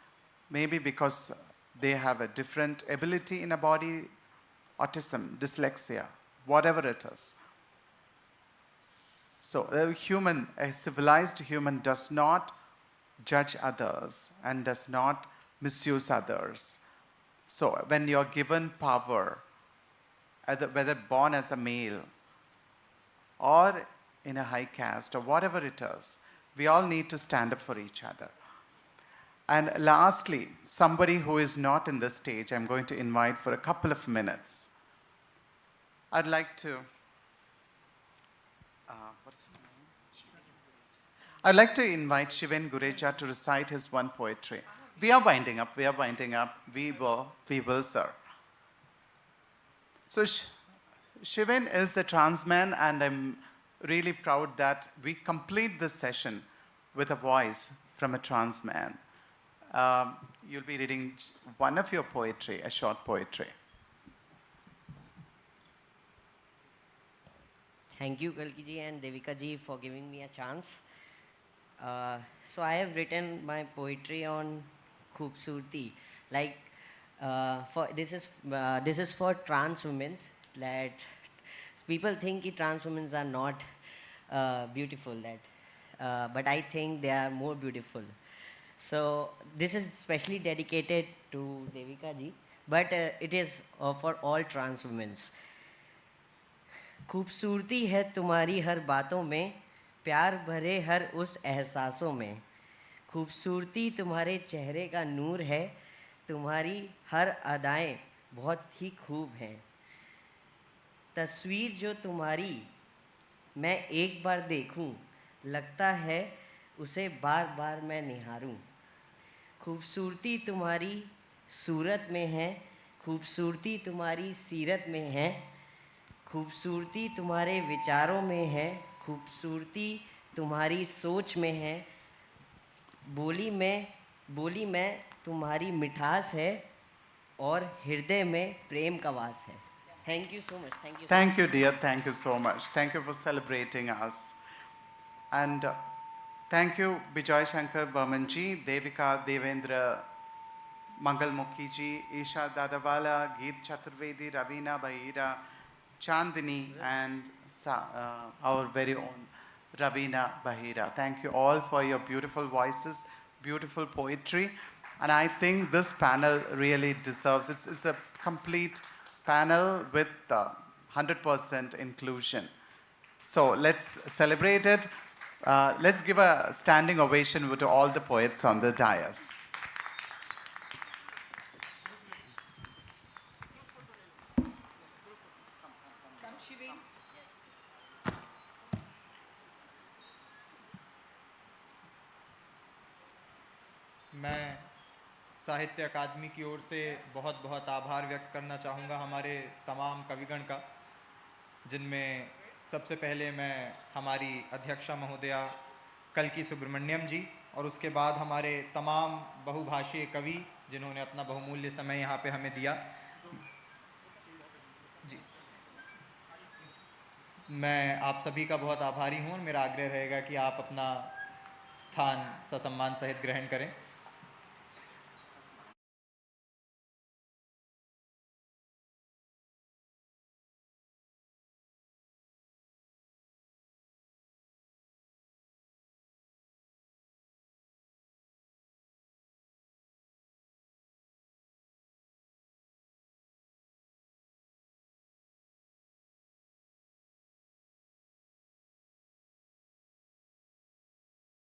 maybe because they have a different ability in a body, autism, dyslexia, whatever it is. So a civilized human does not judge others and does not misuse others. So when you're given power, whether born as a male or in a high caste or whatever it is, we all need to stand up for each other. And lastly, somebody who is not in the stage, I'm going to invite for a couple of minutes. I'd like to, what's his name? I'd like to invite Shiven Gureja to recite his one poetry. We are winding up. We will, sir. So Shiven is a trans man, and I'm really proud that we complete this session with a voice from a trans man. You'll be reading one of your poetry, a short poetry. Thank you, Kalki ji and Devika ji, for giving me a chance. So I have written my poetry on Khoobsurti. Like, this is for trans women. That people think that trans women are not beautiful, but I think they are more beautiful. So this is specially dedicated to Devika ji, but it is for all trans women. खूबसूरती है तुम्हारी हर बातों में, प्यार भरे हर उस एहसासों में। खूबसूरती तुम्हारे चेहरे का नूर है, तुम्हारी हर अदाएं बहुत ही खूब हैं। तस्वीर जो तुम्हारी मैं एक बार देखूं, लगता है उसे बार बार मैं निहारूं। खूबसूरती तुम्हारी सूरत में है, खूबसूरती तुम्हारी सीरत में है, खूबसूरती तुम्हारे विचारों में है, खूबसूरती तुम्हारी सोच में है। बोली में तुम्हारी मिठास है और हृदय में प्रेम का वास है। Thank you so much. Thank you, dear. Thank you so much. Thank you for celebrating us. And thank you, Bijoy Shankar Burmanji, Devika Devendra Mangal Mukhi ji, Isha Dadawala, Geet Chaturvedi, Ravina Bahira, Chandini, and our very own Ravina Bahira. Thank you all for your beautiful voices, beautiful poetry. And I think this panel really deserves, it's a complete panel with 100% inclusion. So let's celebrate it. Let's give a standing ovation to all the poets on the dais. मैं साहित्य अकादमी की ओर से बहुत बहुत आभार व्यक्त करना चाहूँगा हमारे तमाम कविगण का, जिनमें सबसे पहले मैं हमारी अध्यक्षा महोदया कल्की सुब्रमण्यम जी, और उसके बाद हमारे तमाम बहुभाषीय कवि जिन्होंने अपना बहुमूल्य समय यहाँ पे हमें दिया। जी, मैं आप सभी का बहुत आभारी हूँ और मेरा आग्रह रहेगा कि आप अपना स्थान ससम्मान सहित ग्रहण करें।